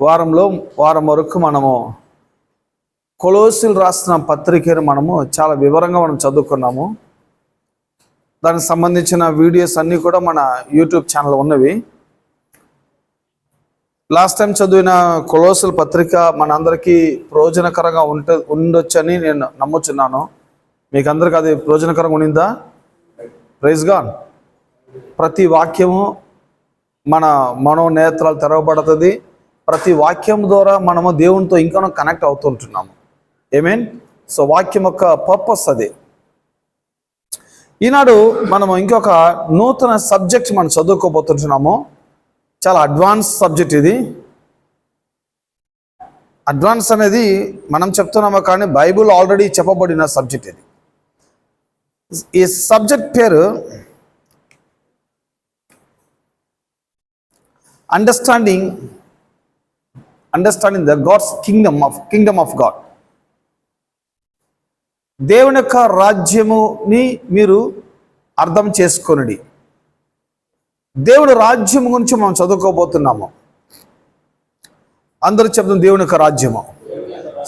వారం వరకు మనము కొలోసీలు రాసిన పత్రికను మనము చాలా వివరంగా చదువుకున్నాము. దానికి సంబంధించిన వీడియోస్ అన్నీ కూడా మన యూట్యూబ్ ఛానల్ ఉన్నవి. లాస్ట్ టైం చదివిన కొలోసీల పత్రిక మనందరికీ ప్రయోజనకరంగా ఉండొచ్చని నేను నమ్ముచున్నాను. మీకు అందరికీ అది ప్రయోజనకరంగా ఉండిందా? Praise God. ప్రతి వాక్యము మన మనోనేత్రాలు తెరవబడుతుంది. ప్రతి వాక్యం ద్వారా మనము దేవునితో ఇంకా కనెక్ట్ అవుతుంటున్నాము. ఆమేన్. సో వాక్యం యొక్క పర్పస్ అది. ఈనాడు మనము ఇంకొక నూతన సబ్జెక్ట్ మనం చదువుకోబోతుంటున్నాము. చాలా అడ్వాన్స్ సబ్జెక్ట్ ఇది. అడ్వాన్స్ అనేది మనం చెప్తున్నాము, కానీ బైబిల్ ఆల్రెడీ చెప్పబడిన సబ్జెక్ట్ ఇది. ఈ సబ్జెక్ట్ పేరు understanding the God's kingdom of God. దేవుని యొక్క రాజ్యముని మీరు అర్థం చేసుకొనుడి. దేవుని రాజ్యం గురించి మనం చదువుకోబోతున్నాము. అందరూ చెప్తాం దేవుని యొక్క రాజ్యము.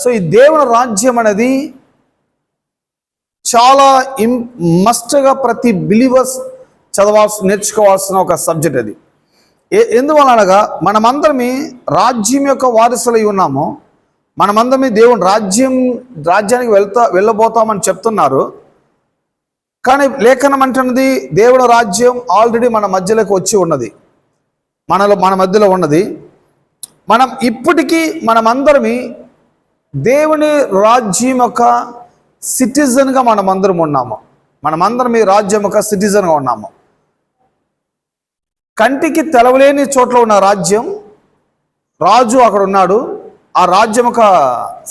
సో ఈ దేవుని రాజ్యం అనేది చాలా మస్ట్గా ప్రతి బిలీవర్స్ నేర్చుకోవాల్సిన ఒక సబ్జెక్ట్ అది. ఎందువల్ల అనగా మనమందరమే రాజ్యం యొక్క వారసులై ఉన్నాము. మనమందరమే దేవుని రాజ్యానికి వెళ్ళబోతామని చెప్తున్నారు. కానీ లేఖనం అంటున్నది దేవుని రాజ్యం ఆల్రెడీ మన మధ్యలోకి వచ్చి ఉన్నది, మన మధ్యలో ఉన్నది. మనం ఇప్పటికీ మనమందరమే దేవుని రాజ్యం యొక్క సిటిజన్గా మనమందరం ఉన్నాము. మనమందరం ఈ రాజ్యం యొక్క సిటిజన్గా ఉన్నాము. కంటికి తెలవలేని చోట్ల ఉన్న రాజ్యం, రాజు అక్కడ ఉన్నాడు. ఆ రాజ్యం యొక్క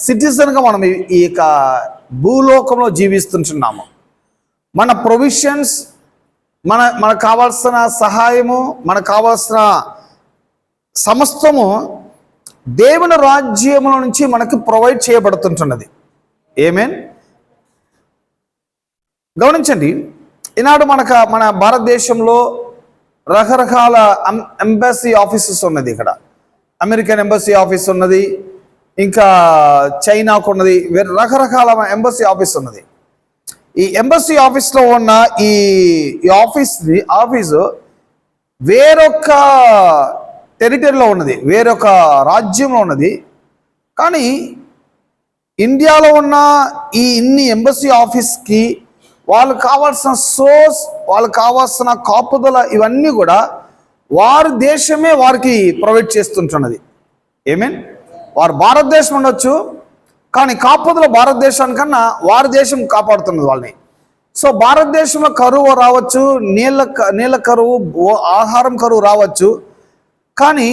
సిటిజన్గా మనం ఈ యొక్క భూలోకంలో జీవిస్తుంటున్నాము. మన ప్రొవిషన్స్, మనకు కావాల్సిన సహాయము, మనకు కావాల్సిన సమస్తము దేవుని రాజ్యంలో నుంచి మనకు ప్రొవైడ్ చేయబడుతుంటున్నది. ఆమేన్. గమనించండి, ఈనాడు మన భారతదేశంలో రకరకాల ఎంబసీ ఆఫీసెస్ ఉన్నది. ఇక్కడ అమెరికన్ ఎంబసీ ఆఫీస్ ఉన్నది, ఇంకా చైనాకు ఉన్నది, రకరకాల ఎంబసీ ఆఫీస్ ఉన్నది. ఈ ఎంబసీ ఆఫీస్లో ఉన్న ఈ ఆఫీసు వేరొక టెరిటరీలో ఉన్నది, వేరొక రాజ్యంలో ఉన్నది. కానీ ఇండియాలో ఉన్న ఇన్ని ఎంబసీ ఆఫీస్కి వాళ్ళకు కావాల్సిన సోర్స్, వాళ్ళకు కావాల్సిన కాపుదల, ఇవన్నీ కూడా వారి దేశమే వారికి ప్రొవైడ్ చేస్తుంటున్నది. ఆమేన్. వారు భారతదేశం ఉండొచ్చు, కానీ కాపుదల భారతదేశానికన్నా వారి దేశం కాపాడుతున్నది వాళ్ళని. సో భారతదేశంలో కరువు రావచ్చు, నీళ్ళ కరువు, ఆహారం కరువు రావచ్చు, కానీ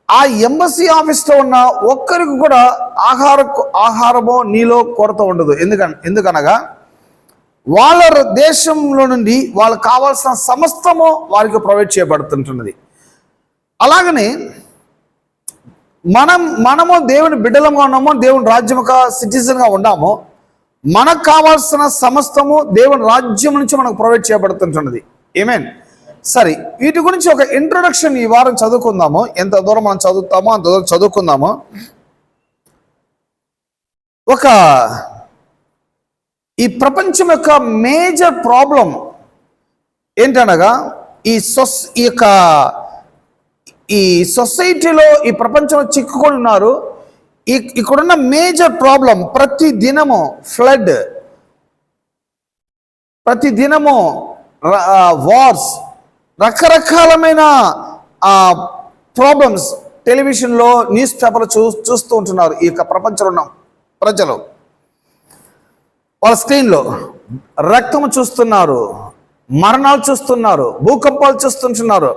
ఆ ఎంబసీ ఆఫీస్లో ఉన్న ఒక్కరికి కూడా ఆహారమో నీలో కొరత ఉండదు. ఎందుకనగా వాళ్ళ దేశంలో నుండి వాళ్ళకి కావాల్సిన సమస్తము వారికి ప్రొవైడ్ చేయబడుతుంటున్నది. అలాగనే మనము దేవుని బిడ్డలంగా ఉన్నాము, దేవుని రాజ్యం యొక్క సిటిజన్గా ఉన్నాము. మనకు కావాల్సిన సమస్తము దేవుని రాజ్యం నుంచి మనకు ప్రొవైడ్ చేయబడుతుంటున్నది. ఆమేన్. సరే, వీటి గురించి ఒక ఇంట్రొడక్షన్ ఈ వారం చదువుకుందాము. ఎంత దూరం మనం చదువుతామో అంత దూరం చదువుకుందాము. ఈ ప్రపంచం యొక్క మేజర్ ప్రాబ్లం ఏంటనగా ఈ సొసైటీలో, ఈ ప్రపంచంలో చిక్కుకొని ఉన్నారు. ఇక్కడున్న మేజర్ ప్రాబ్లం ప్రతి దినము ఫ్లడ్, ప్రతి దినము వార్స్, రకరకాలమైన ప్రాబ్లమ్స్ టెలివిజన్లో, న్యూస్ పేపర్లో చూస్తూ ఉంటున్నారు. ఈ యొక్క ప్రపంచంలో ఉన్న ప్రజలు వాళ్ళ స్క్రీన్లో రక్తము చూస్తున్నారు, మరణాలు చూస్తున్నారు, భూకంపాలు చూస్తుంటున్నారు,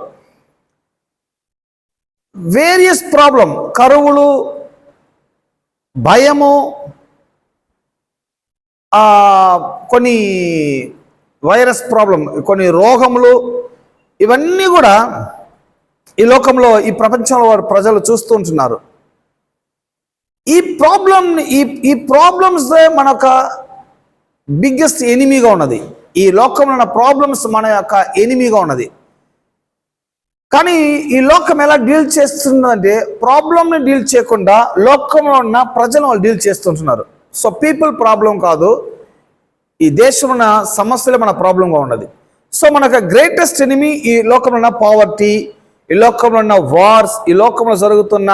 వేరియస్ ప్రాబ్లం, కరువులు, భయము, కొన్ని వైరస్ ప్రాబ్లం, కొన్ని రోగములు, ఇవన్నీ కూడా ఈ లోకంలో, ఈ ప్రపంచంలో వారు ప్రజలు చూస్తూ ఉంటున్నారు. ఈ ప్రాబ్లమ్స్ మన యొక్క బిగ్గెస్ట్ ఎనిమీగా ఉన్నది. ఈ లోకంలో ఉన్న ప్రాబ్లమ్స్ మన యొక్క ఎనిమీగా ఉన్నది. కానీ ఈ లోకం ఎలా డీల్ చేస్తుందంటే ప్రాబ్లమ్ని డీల్ చేయకుండా లోకంలో ఉన్న ప్రజలు వాళ్ళు డీల్ చేస్తుంటున్నారు. సో పీపుల్ ప్రాబ్లం కాదు, ఈ దేశం ఉన్న సమస్యలే మన ప్రాబ్లంగా ఉన్నది. సో మనకు గ్రేటెస్ట్ ఎనిమీ ఈ లోకంలో ఉన్న పావర్టీ, ఈ లోకంలో ఉన్న వార్స్, ఈ లోకంలో జరుగుతున్న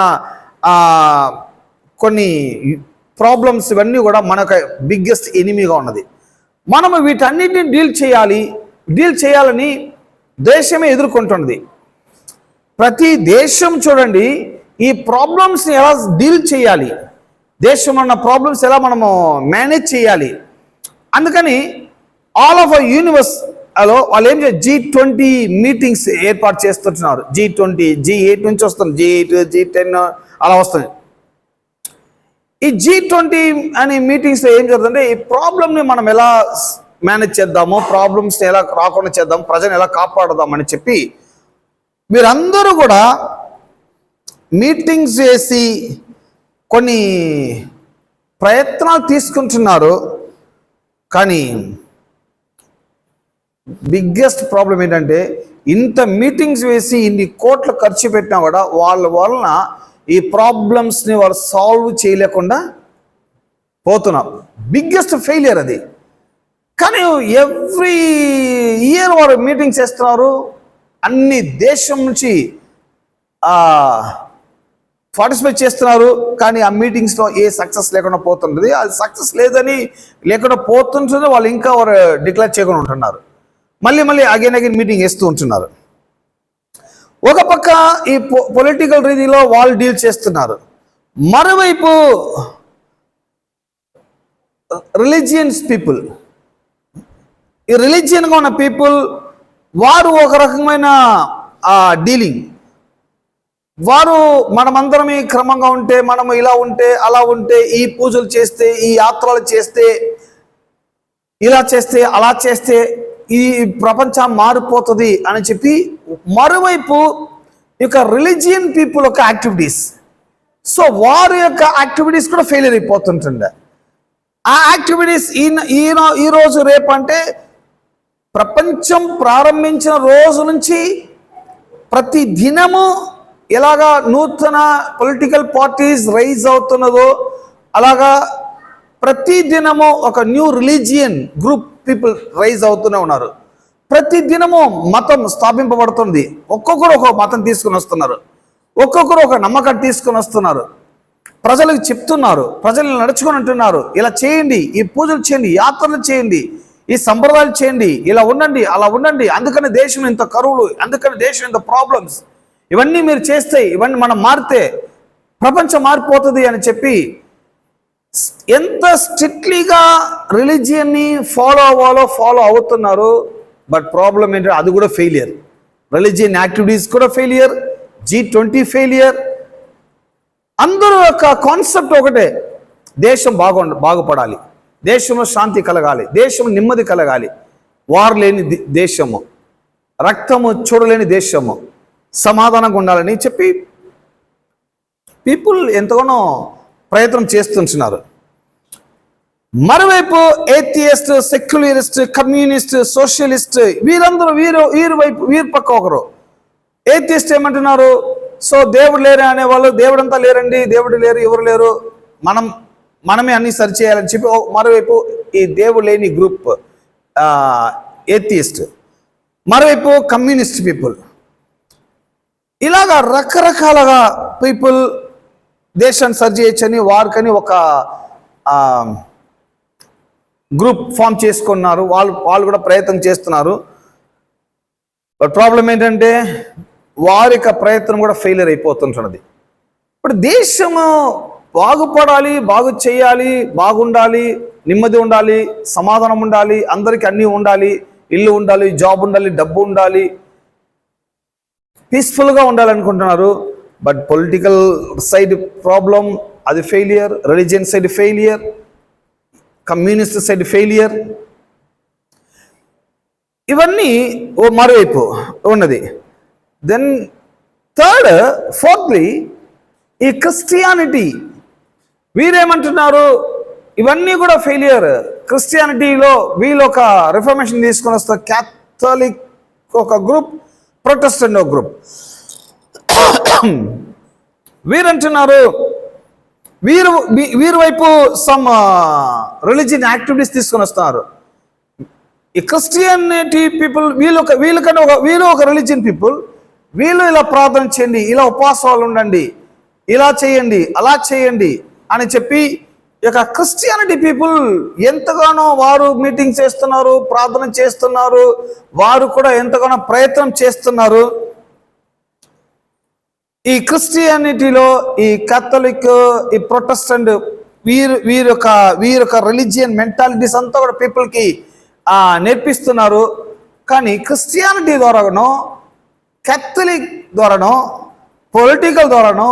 కొన్ని ప్రాబ్లమ్స్, ఇవన్నీ కూడా మనకు బిగ్గెస్ట్ ఎనిమీగా ఉన్నది. మనము వీటన్నిటిని డీల్ చేయాలని దేశమే ఎదుర్కొంటున్నది. ప్రతి దేశం చూడండి ఈ ప్రాబ్లమ్స్ని ఎలా డీల్ చేయాలి, దేశంలో ఉన్న ప్రాబ్లమ్స్ ఎలా మనము మేనేజ్ చేయాలి. అందుకని ఆల్ ఆఫ్ యూనివర్స్ లో వాళ్ళు ఏం చేయాలి, G20 మీటింగ్స్ ఏర్పాటు చేస్తుంటున్నారు. G20, G8 నుంచి వస్తుంది, G8, G10 అలా వస్తుంది. ఈ G20 అనే మీటింగ్స్ ఏం జరుగుతుందంటే ఈ ప్రాబ్లమ్ని మనం ఎలా మేనేజ్ చేద్దాము, ప్రాబ్లమ్స్ని ఎలా రాకుండా చేద్దాం, ప్రజలను ఎలా కాపాడదామని చెప్పి వీరందరూ కూడా మీటింగ్స్ చేసి కొన్ని ప్రయత్నాలు తీసుకుంటున్నారు. కానీ బిగ్గెస్ట్ ప్రాబ్లం ఏంటంటే ఇంత మీటింగ్స్ వేసి ఇన్ని కోట్లు ఖర్చు పెట్టినా కూడా వాళ్ళ వలన ఈ ప్రాబ్లమ్స్ని వాళ్ళు సాల్వ్ చేయలేకుండా పోతున్నాం. బిగ్గెస్ట్ ఫెయిలియర్ అది. కానీ ఎవ్రీ ఇయర్ వారు మీటింగ్స్ చేస్తున్నారు, అన్ని దేశం నుంచి పార్టిసిపేట్ చేస్తున్నారు. కానీ ఆ మీటింగ్స్లో ఏ సక్సెస్ లేకుండా పోతుంటుంది. అది సక్సెస్ లేకుండా పోతుంటుంది. వాళ్ళు ఇంకా వారు డిక్లేర్ చేయకుండా ఉంటున్నారు. మళ్ళీ అగైన్ మీటింగ్ వేస్తూ ఉంటున్నారు. ఒక పక్క ఈ పొలిటికల్ రీతిలో వాళ్ళు డీల్ చేస్తున్నారు, మరోవైపు రిలీజియన్స్ పీపుల్, ఈ రిలీజియన్గా ఉన్న పీపుల్ వారు ఒక రకమైన డీలింగ్. వారు మనమందరం ఈ క్రమంగా ఉంటే, మనము ఇలా ఉంటే, అలా ఉంటే, ఈ పూజలు చేస్తే, ఈ యాత్రలు చేస్తే, ఇలా చేస్తే, అలా చేస్తే ఈ ప్రపంచం మారిపోతుంది అని చెప్పి మరోవైపు యొక్క రిలీజియన్ పీపుల్ యొక్క యాక్టివిటీస్, సో వారి యొక్క యాక్టివిటీస్ కూడా ఫెయిలియర్ అయిపోతుంటుండే. ఆ యాక్టివిటీస్ ఈరోజు రేపు అంటే ప్రపంచం ప్రారంభించిన రోజు నుంచి ప్రతి దినము ఎలాగా నూతన పొలిటికల్ పార్టీస్ రైజ్ అవుతున్నదో అలాగా ప్రతి దినము ఒక new religion group people rise అవుతూనే ఉన్నారు. ప్రతి దినము మతం స్థాపింపబడుతుంది. ఒక్కొక్కరు ఒక మతం తీసుకుని వస్తున్నారు, ఒక్కొక్కరు ఒక నమ్మకం తీసుకుని వస్తున్నారు, ప్రజలకు చెప్తున్నారు, ప్రజలు నడుచుకొని అంటున్నారు, ఇలా చేయండి, ఈ పూజలు చేయండి, యాత్రలు చేయండి, ఈ సంప్రదాయాలు చేయండి, ఇలా ఉండండి, అలా ఉండండి, అందుకని దేశం ఇంత కరువులు, అందుకని దేశం ఇంత ప్రాబ్లమ్స్, ఇవన్నీ మీరు చేస్తే, ఇవన్నీ మనం మారితే ప్రపంచం మారిపోతుంది అని చెప్పి ఎంత స్ట్రిక్ట్లీగా రిలీజియన్ని ఫాలో అవుతున్నారు. బట్ ప్రాబ్లం ఏంటంటే అది కూడా ఫెయిలియర్. రిలీజియన్ యాక్టివిటీస్ కూడా ఫెయిలియర్, G20 ఫెయిలియర్. అందరూ యొక్క కాన్సెప్ట్ ఒకటే, దేశం బాగుపడాలి, దేశంలో శాంతి కలగాలి, దేశం నెమ్మది కలగాలి, వారు లేని దేశము, రక్తము చూడలేని దేశము, సమాధానంగా ఉండాలని చెప్పి పీపుల్ ఎంతగానో ప్రయత్నం చేస్తుంటున్నారు. మరోవైపు ఏథియస్ట్, సెక్యులరిస్ట్, కమ్యూనిస్ట్, సోషలిస్ట్ వీరందరూ వీరి పక్క ఒకరు. ఏథియస్ట్ ఏమంటున్నారు, సో దేవుడు లేరు అనేవాళ్ళు, దేవుడంతా లేరండి, దేవుడు లేరు, ఎవరు లేరు, మనమే అన్ని సరి చేయాలని చెప్పి మరోవైపు ఈ దేవుడు లేని గ్రూప్ ఏథియస్ట్, మరోవైపు కమ్యూనిస్ట్ పీపుల్. ఇలాగా రకరకాలుగా పీపుల్ దేశాన్ని సరి చేయొచ్చని వారికని ఒక గ్రూప్ ఫామ్ చేసుకున్నారు. వాళ్ళు కూడా ప్రయత్నం చేస్తున్నారు. బట్ ప్రాబ్లం ఏంటంటే వారి యొక్క ప్రయత్నం కూడా ఫెయిలియర్ అయిపోతుంటున్నది. ఇప్పుడు దేశము బాగుపడాలి, బాగు చేయాలి, బాగుండాలి, నెమ్మది ఉండాలి, సమాధానం ఉండాలి, అందరికీ అన్నీ ఉండాలి, ఇల్లు ఉండాలి, జాబ్ ఉండాలి, డబ్బు ఉండాలి, పీస్ఫుల్గా ఉండాలనుకుంటున్నారు. బట్ పొలిటికల్ సైడ్ ప్రాబ్లం అది failure, religion side failure, communist side failure, ఇవన్నీ మరోవైపు ఉన్నది. దెన్ థర్డ్, ఫోర్త్లీ ఈ క్రిస్టియానిటీ, వీరేమంటున్నారు, ఇవన్నీ కూడా ఫెయిలియర్. క్రిస్టియానిటీలో వీళ్ళు ఒక రిఫర్మేషన్ తీసుకొని వస్తారు, క్యాథలిక్ ఒక గ్రూప్, ప్రొటెస్టెంట్ ఒక గ్రూప్. వీరంటున్నారు, వీరి వైపు సమ్ రిలీజియన్ యాక్టివిటీస్ తీసుకొని వస్తున్నారు. ఈ క్రిస్టియానిటీ పీపుల్ వీళ్ళు ఒక రిలీజియన్ పీపుల్, వీళ్ళు ఇలా ప్రార్థన చేయండి, ఇలా ఉపవాసాలు ఉండండి, ఇలా చేయండి, అలా చేయండి అని చెప్పి ఇక క్రిస్టియానిటీ పీపుల్ ఎంతగానో వారు మీటింగ్ చేస్తున్నారు, ప్రార్థన చేస్తున్నారు, వారు కూడా ఎంతగానో ప్రయత్నం చేస్తున్నారు. ఈ క్రిస్టియానిటీలో ఈ కాథలిక్, ఈ ప్రొటెస్టెంట్ వీరి యొక్క రిలీజియన్ మెంటాలిటీస్ అంతా కూడా పీపుల్కి నేర్పిస్తున్నారు. కానీ క్రిస్టియానిటీ ద్వారానో, కాథలిక్ ద్వారానో, పొలిటికల్ ద్వారానో,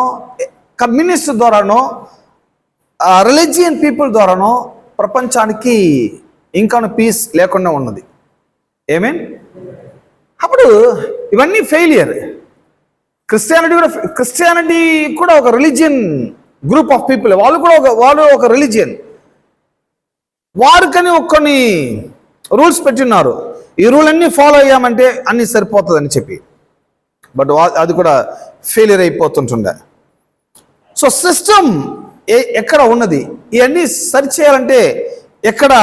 కమ్యూనిస్ట్ ద్వారానో, రిలీజియన్ పీపుల్ ద్వారానో ప్రపంచానికి ఇంకా పీస్ లేకుండా ఉన్నది. ఏమేన్? అప్పుడు ఇవన్నీ ఫెయిలియర్. క్రిస్టియానిటీ కూడా ఒక రిలీజియన్ గ్రూప్ ఆఫ్ పీపుల్, వాళ్ళు ఒక రిలీజియన్. వారికని కొన్ని రూల్స్ పెట్టిన్నారు. ఈ రూల్ అన్నీ ఫాలో అయ్యామంటే అన్నీ సరిపోతుందని చెప్పి, బట్ అది కూడా ఫెయిలియర్ అయిపోతుంటుండే. సో సిస్టమ్ ఎక్కడ ఉన్నది, ఇవన్నీ సరి చేయాలంటే ఎక్కడ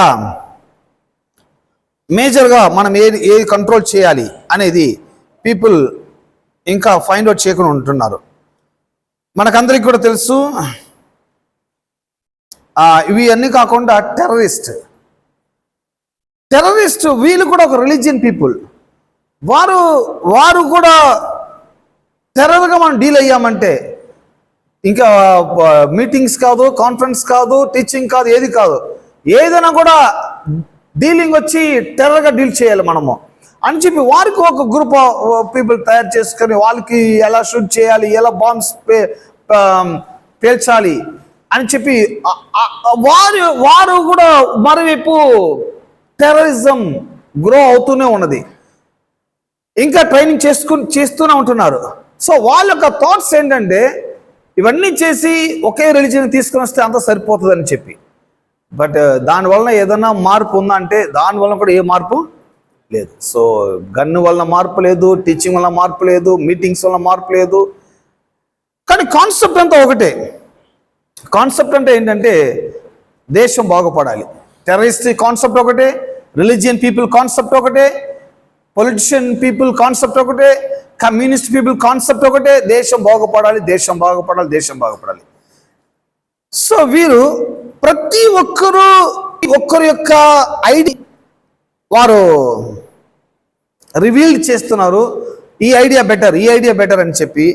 మేజర్గా మనం ఏది కంట్రోల్ చేయాలి అనేది పీపుల్ ఇంకా ఫైండ్ అవుట్ చేయకుండా ఉంటున్నారు. మనకందరికి కూడా తెలుసు, ఇవి అన్నీ కాకుండా టెర్రరిస్ట్ వీళ్ళు కూడా ఒక రిలీజియన్ పీపుల్. వారు కూడా టెర్రర్గా మనం డీల్ అయ్యామంటే ఇంకా మీటింగ్స్ కాదు, కాన్ఫరెన్స్ కాదు, టీచింగ్ కాదు, ఏది కాదు, ఏదైనా కూడా డీలింగ్ వచ్చి టెర్రర్గా డీల్ చేయాలి మనము అని చెప్పి వారికి ఒక గ్రూప్ ఆఫ్ పీపుల్ తయారు చేసుకొని వాళ్ళకి ఎలా షూట్ చేయాలి, ఎలా బాంబ్స్ పేల్చాలి అని చెప్పి వారు కూడా మరోవైపు టెర్రరిజం గ్రో అవుతూనే ఉన్నది, ఇంకా ట్రైనింగ్ చేస్తూనే ఉంటున్నారు. సో వాళ్ళ యొక్క థాట్స్ ఏంటంటే ఇవన్నీ చేసి ఒకే రిలీజియన్ తీసుకుని వస్తే అంతా సరిపోతుంది అని చెప్పి. బట్ దానివల్ల ఏదైనా మార్పు ఉందా అంటే దానివల్ల కూడా ఏ మార్పు లేదు. సో గన్ను వల్ల మార్పు లేదు, టీచింగ్ వల్ల మార్పు లేదు, మీటింగ్స్ వల్ల మార్పు లేదు. కానీ కాన్సెప్ట్ అంతా ఒకటే. కాన్సెప్ట్ అంటే ఏంటంటే దేశం బాగుపడాలి. టెర్రరిస్ట్ కాన్సెప్ట్ ఒకటే, రిలీజియన్ పీపుల్ కాన్సెప్ట్ ఒకటే, పొలిటిషియన్ పీపుల్ కాన్సెప్ట్ ఒకటే, కమ్యూనిస్ట్ పీపుల్ కాన్సెప్ట్ ఒకటే, దేశం బాగుపడాలి, దేశం బాగుపడాలి, దేశం బాగుపడాలి. సో వీరు ప్రతి ఒక్కరి యొక్క ఐడియా వారు రివీల్ చేస్తున్నారు, ఈ ఐడియా బెటర్ అని చెప్పి.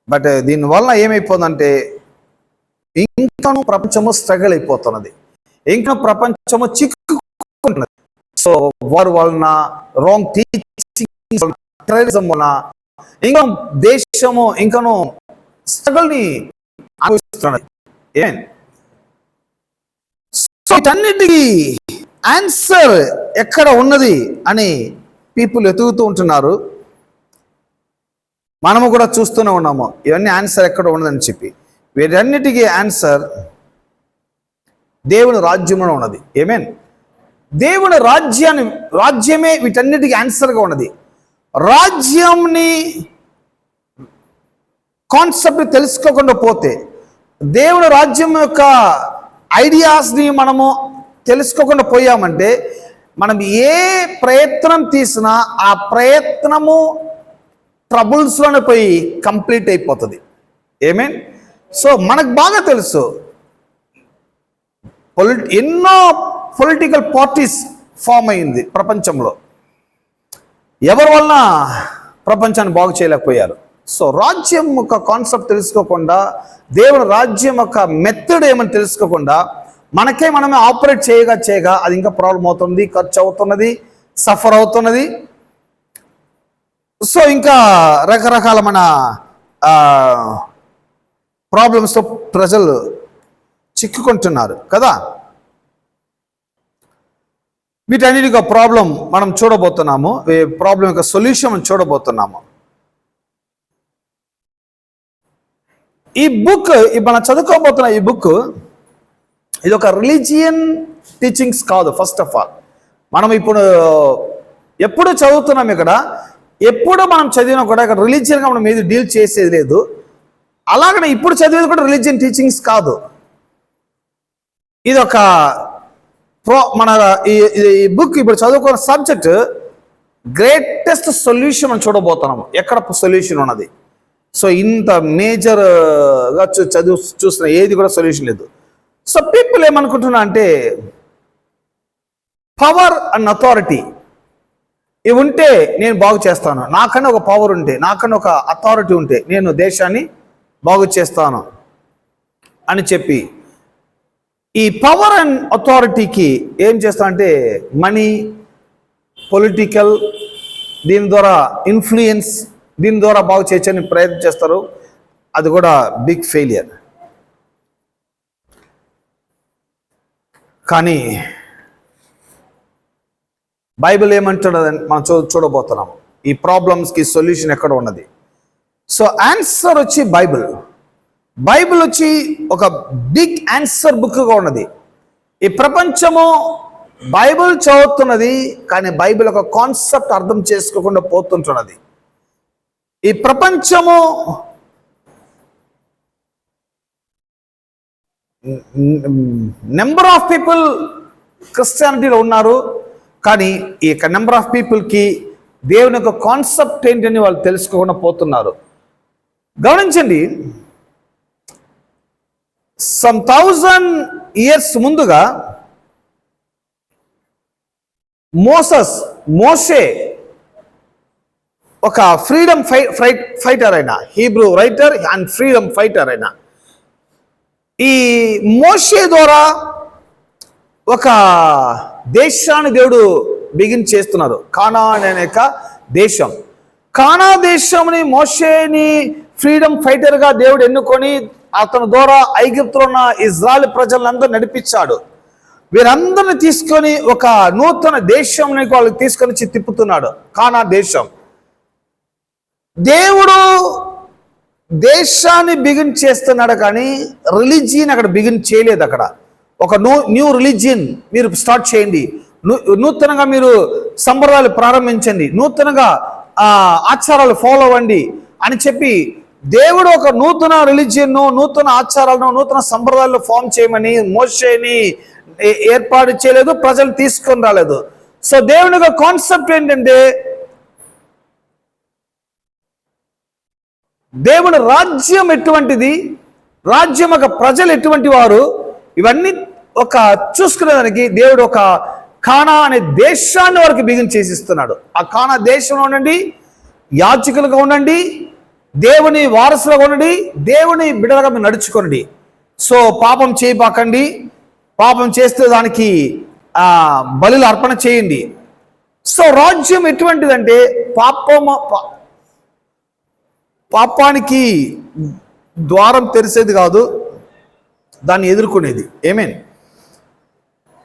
బట్ దీనివల్ల ఏమైపోతుందంటే ఇంకా ప్రపంచము స్ట్రగుల్ అయిపోతున్నది, ఇంకా ప్రపంచము చిక్కుకుంటున్నది. సో వారి వలన, రాంగ్ టీచింగ్, టెర్రరిజం వలన ఇంకా దేశము ఇంకను స్ట్రగుల్ని అనుభవిస్తున్నది. సో వీటన్నిటికీ ఆన్సర్ ఎక్కడ ఉన్నది అని పీపుల్ వెతుకుతూ ఉంటున్నారు. మనము కూడా చూస్తూనే ఉన్నాము ఇవన్నీ ఆన్సర్ ఎక్కడ ఉన్నదని చెప్పి. వీటన్నిటికీ ఆన్సర్ దేవుని రాజ్యంలో ఉన్నది. ఏమేన్? దేవుని రాజ్యమే వీటన్నిటికీ ఆన్సర్గా ఉన్నది. రాజ్యంని కాన్సెప్ట్ తెలుసుకోకుండా పోతే, దేవుని రాజ్యం యొక్క ఐడియాస్ని మనము తెలుసుకోకుండా పోయామంటే మనం ఏ ప్రయత్నం తీసినా ఆ ప్రయత్నము ట్రబుల్స్లోనే పోయి కంప్లీట్ అయిపోతుంది. ఏమేన్? సో మనకు బాగా తెలుసు ఎన్నో పొలిటికల్ పార్టీస్ ఫామ్ అయింది ప్రపంచంలో. ఎవరి వలన ప్రపంచాన్ని బాగు చేయలేకపోయారు. సో రాజ్యం యొక్క కాన్సెప్ట్ తెలుసుకోకుండా, దేవుని రాజ్యం యొక్క మెథడ్ ఏమని తెలుసుకోకుండా మనమే ఆపరేట్ చేయగా అది ఇంకా ప్రాబ్లం అవుతుంది, ఖర్చు అవుతున్నది, సఫర్ అవుతున్నది. సో ఇంకా రకరకాల మన ప్రాబ్లమ్స్తో ప్రజలు చిక్కుకుంటున్నారు కదా. వీటన్నిటికి ప్రాబ్లం మనం చూడబోతున్నాము, ప్రాబ్లం యొక్క సొల్యూషన్ చూడబోతున్నాము. ఈ బుక్ మనం చదువుకోబోతున్న ఈ బుక్ ఇది ఒక రిలీజియన్ టీచింగ్స్ కాదు. ఫస్ట్ ఆఫ్ ఆల్ మనం ఎప్పుడు చదువుతున్నాం ఇక్కడ ఎప్పుడు మనం చదివినా కూడా ఇక్కడ రిలీజియన్గా మనం ఏది డీల్ చేసేది లేదు. అలాగనే ఇప్పుడు చదివేది కూడా రిలీజియన్ టీచింగ్స్ కాదు. ఇది ఒక మన ఈ బుక్ ఇప్పుడు చదువుకున్న సబ్జెక్ట్ గ్రేటెస్ట్ సొల్యూషన్ మనం చూడబోతున్నాము. ఎక్కడ సొల్యూషన్ ఉన్నది? సో ఇంత మేజర్గా చూసిన ఏది కూడా సొల్యూషన్ లేదు. సో పీపుల్ ఏమనుకుంటున్నా అంటే పవర్ అండ్ అథారిటీ ఇవి ఉంటే నేను బాగు చేస్తాను, నాకన్నా ఒక పవర్ ఉంటే, నాకన్నా ఒక అథారిటీ ఉంటే నేను దేశాన్ని బాగు చేస్తాను అని చెప్పి ఈ పవర్ అండ్ అథారిటీకి ఏం చేస్తానంటే మనీ, పొలిటికల్, దీని ద్వారా ఇన్ఫ్లుయెన్స్, దీని ద్వారా బాగు చేయొచ్చని ప్రయత్నం చేస్తారు. అది కూడా బిగ్ ఫెయిలియర్. కానీ బైబిల్ ఏమంటున్నదని మనం చూడబోతున్నాం. ఈ ప్రాబ్లమ్స్కి సొల్యూషన్ ఎక్కడ ఉన్నది? సో ఆన్సర్ వచ్చి బైబిల్ వచ్చి ఒక బిగ్ ఆన్సర్ బుక్గా ఉన్నది. ఈ ప్రపంచము బైబిల్ చదువుతున్నది, కానీ బైబిల్ ఒక కాన్సెప్ట్ అర్థం చేసుకోకుండా పోతుంటున్నది. ఈ ప్రపంచము నెంబర్ ఆఫ్ పీపుల్ క్రిస్టియానిటీలో ఉన్నారు, కానీ ఈ నెంబర్ ఆఫ్ పీపుల్కి దేవుని యొక్క కాన్సెప్ట్ ఏంటని వాళ్ళు తెలుసుకోకుండా పోతున్నారు. గమనించండి, some 1000 years ముందుగా మోషే ఒక ఫ్రీడమ్ ఫైటర్ అయినా, Hebrew writer and freedom fighter అయినా, ఈ మోషే ద్వారా ఒక దేశాన్ని దేవుడు బిగిన్ చేస్తున్నారు. కానాన్ అనే దేశం. కానా దేశంని మోషేని ఫ్రీడమ్ ఫైటర్గా దేవుడు ఎన్నుకొని అతని ద్వారా ఐగుప్తులో ఉన్న ఇజ్రాయెల్ ప్రజలందరూ నడిపించాడు. వీరందరిని తీసుకొని ఒక నూతన దేశంని వాళ్ళకి తీసుకొని తిప్పుతున్నాడు, కానా దేశం. దేవుడు దేశాన్ని బిగిన్ చేస్తున్నాడు, కానీ రిలీజియన్ అక్కడ బిగిన్ చేయలేదు. అక్కడ ఒక న్యూ రిలీజియన్ మీరు స్టార్ట్ చేయండి, నూతనంగా మీరు సంప్రదాయాలు ప్రారంభించండి, నూతనంగా ఆచారాలు ఫాలో అవ్వండి అని చెప్పి దేవుడు ఒక నూతన రిలీజియన్ను, నూతన ఆచారాలను, నూతన సంప్రదాయాలను ఫామ్ చేయమని మోషేని ఏర్పాటు చేయలేదు, ప్రజలు తీసుకొని రాలేదు. సో దేవుని యొక్క కాన్సెప్ట్ ఏంటంటే దేవుని రాజ్యం ఎటువంటిది, రాజ్యం ఒక ప్రజలు ఎటువంటి వారు, ఇవన్నీ ఒక చూసుకునేదానికి దేవుడు ఒక కానా అనే దేశాన్ని వరకు బిగిన్ చేసిస్తున్నాడు. ఆ కానా దేశంలో ఉండండి, యాజకులుగా ఉండండి, దేవుని వారసులుగా ఉండండి, దేవుని బిడ్డలుగా మీరు నడుచుకోండి. సో పాపం చేయబాకండి, పాపం చేస్తే దానికి బలులు అర్పణ చేయండి. సో రాజ్యం ఎటువంటిదంటే పాపానికి ద్వారం తెరిసేది కాదు, దాన్ని ఎదుర్కొనేది. ఏమేన్?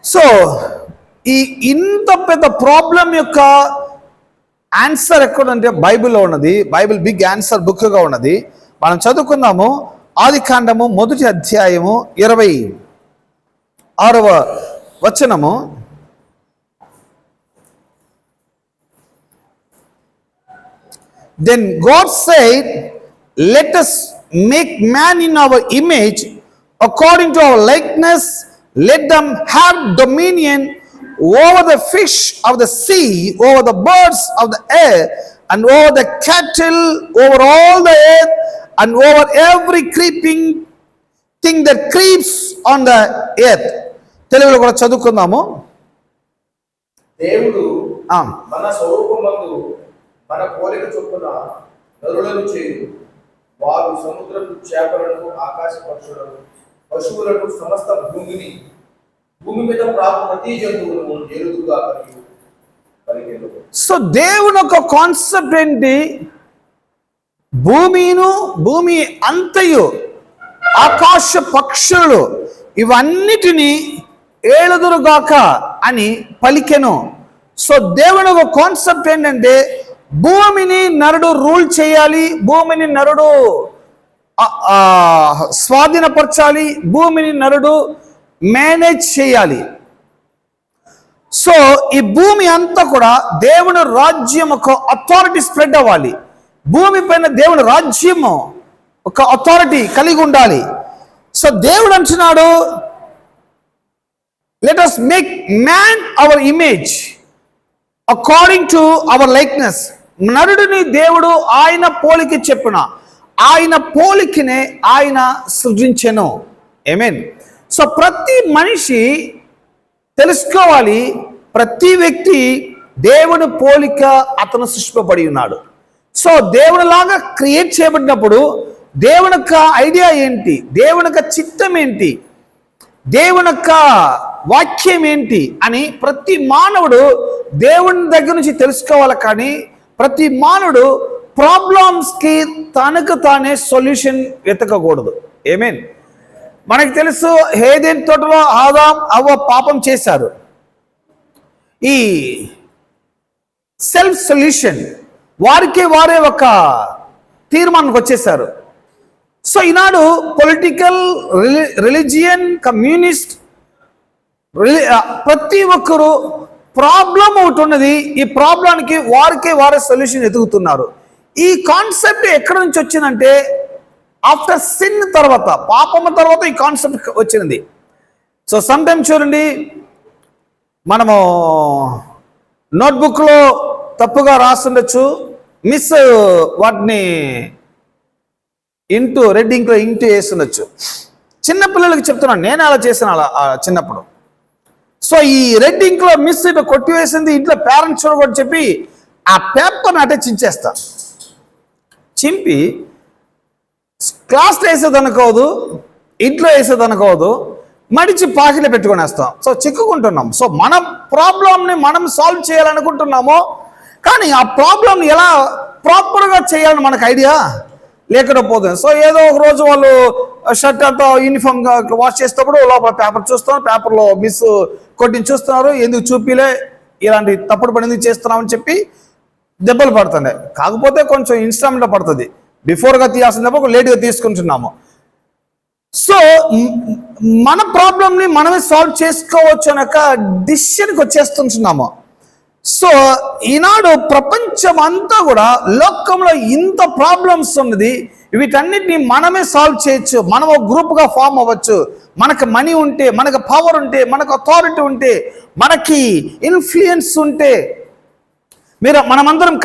సో ఈ ఇంత పెద్ద ప్రాబ్లం యొక్క ఆన్సర్ ఎక్కడంటే బైబిల్లో ఉన్నది. బైబిల్ బిగ్ ఆన్సర్ బుక్గా ఉన్నది. మనం చదువుకుందాము. ఆదికాండము 1వ అధ్యాయము 26వ వచనము. Then God said, let us make man in our image, according to our likeness. Let them have dominion over the fish of the sea, over the birds of the air, and over the cattle, over all the earth, and over every creeping thing that creeps on the earth. తెలుగులో కూడా చదువుకుందాము. దేవుడు మన స్వరూపమందు మన పోలిక చొప్పున నరులను చేయు, వారు సముద్రపు చేపలను, ఆకాశ పక్షులను, పశువులను, సమస్త భూమి మీద ప్రతి జంతువులను ఎరుదుగా పలికెను. సో దేవుని ఒక కాన్సెప్ట్ ఏంటి? భూమి అంతయు, ఆకాశ పక్షులు ఇవన్నిటినీ ఏలుదురుగాక అని పలికెను. సో దేవుని ఒక కాన్సెప్ట్ ఏంటంటే భూమిని నరుడు రూల్ చేయాలి, భూమిని నరుడు స్వాధీనపరచాలి, భూమిని నరుడు మేనేజ్ చేయాలి. సో ఈ భూమి అంతా కూడా దేవుని రాజ్యం ఒక అథారిటీ స్ప్రెడ్ అవ్వాలి. భూమి పైన దేవుని రాజ్యము ఒక అథారిటీ కలిగి ఉండాలి. సో దేవుడు అంటున్నాడు, let us make man our image according to our likeness. నరుడిని దేవుడు ఆయన పోలిక చెప్పున, ఆయన పోలికనే ఆయన సృజించెను. ఆమేన్. సో ప్రతి మనిషి తెలుసుకోవాలి, ప్రతి వ్యక్తి దేవుని పోలిక అతను సృష్టింపబడి ఉన్నాడు. సో దేవునిలాగా క్రియేట్ చేయబడినప్పుడు దేవుని యొక్క ఐడియా ఏంటి, దేవుని యొక్క చిత్తం ఏంటి, దేవుని యొక్క వాక్యం ఏంటి అని ప్రతి మానవుడు దేవుని దగ్గర నుంచి తెలుసుకోవాలి. కానీ ప్రతి మానవుడు ప్రాబ్లమ్స్కి తనకు తానే సొల్యూషన్ వెతకకూడదు. ఆమేన్. మనకు తెలుసు, ఏదెన్ తోటలో ఆదాం అవ్వ పాపం చేశారు. ఈ సెల్ఫ్ సొల్యూషన్ వారికే వారే ఒక తీర్మానానికి వచ్చేసారు. సో ఈనాడు పొలిటికల్, రిలీజియన్, కమ్యూనిస్ట్, ప్రతి ఒక్కరు ప్రాబ్లం ఒకటి ఉన్నది. ఈ ప్రాబ్లానికి వారికే వారే సొల్యూషన్ ఎదుగుతున్నారు. ఈ కాన్సెప్ట్ ఎక్కడి నుంచి వచ్చిందంటే ఆఫ్టర్ సిన్ తర్వాత, పాపం తర్వాత ఈ కాన్సెప్ట్ వచ్చింది. సో సమ్ టైమ్ చూడండి, మనము నోట్బుక్లో తప్పుగా రాస్తుండొచ్చు, మిస్ వాటిని రెడ్ ఇంక్లో ఇంటూ వేస్తుండొచ్చు. చిన్నపిల్లలకి చెప్తున్నాను, నేను అలా చేశాను అలా చిన్నప్పుడు. సో ఈ రెడ్ ఇంక్లో మిస్ ఇట్లా కొట్టివేసింది, ఇంట్లో పేరెంట్స్ కూడా చెప్పి ఆ పేపర్ని అటే చించేస్తా. చింపి క్లాస్లో వేసేదనుకోదు, ఇంట్లో వేసేదనుకోదు, మడిచి పాకిలో పెట్టుకునేస్తాం. సో చిక్కుకుంటున్నాం. సో మన ప్రాబ్లంని మనం సాల్వ్ చేయాలనుకుంటున్నాము, కానీ ఆ ప్రాబ్లంని ఎలా ప్రాపర్గా చేయాలని మనకు ఐడియా లేకపోతుంది. సో ఏదో ఒక రోజు వాళ్ళు షర్ట్ అంతా యూనిఫామ్గా వాష్ చేసేటప్పుడు లోపల పేపర్ చూస్తున్నారు, పేపర్లో మిస్ కొట్టిని చూస్తున్నారు, ఎందుకు చూపిలే ఇలాంటి తప్పుడు పని ఎందుకు చేస్తున్నామని చెప్పి దెబ్బలు పడుతున్నాయి. కాకపోతే కొంచెం ఇన్స్టాల్మెంట్లో పడుతుంది, బిఫోర్గా తీయాల్సిన దెబ్బ లేట్గా తీసుకుంటున్నాము. సో మన ప్రాబ్లంని మనమే సాల్వ్ చేసుకోవచ్చు అనే ఒక డిసిషన్కి వచ్చేస్తుంటున్నాము. సో ఈనాడు ప్రపంచం అంతా కూడా లోకంలో ఇంత ప్రాబ్లమ్స్ ఉన్నది, వీటన్నిటిని మనమే సాల్వ్ చేయొచ్చు. మనం ఒక గ్రూప్గా ఫామ్ అవ్వచ్చు. మనకు మనీ ఉంటే, మనకు పవర్ ఉంటే, మనకు అథారిటీ ఉంటే, మనకి ఇన్ఫ్లుయెన్స్ ఉంటే, మనమందరం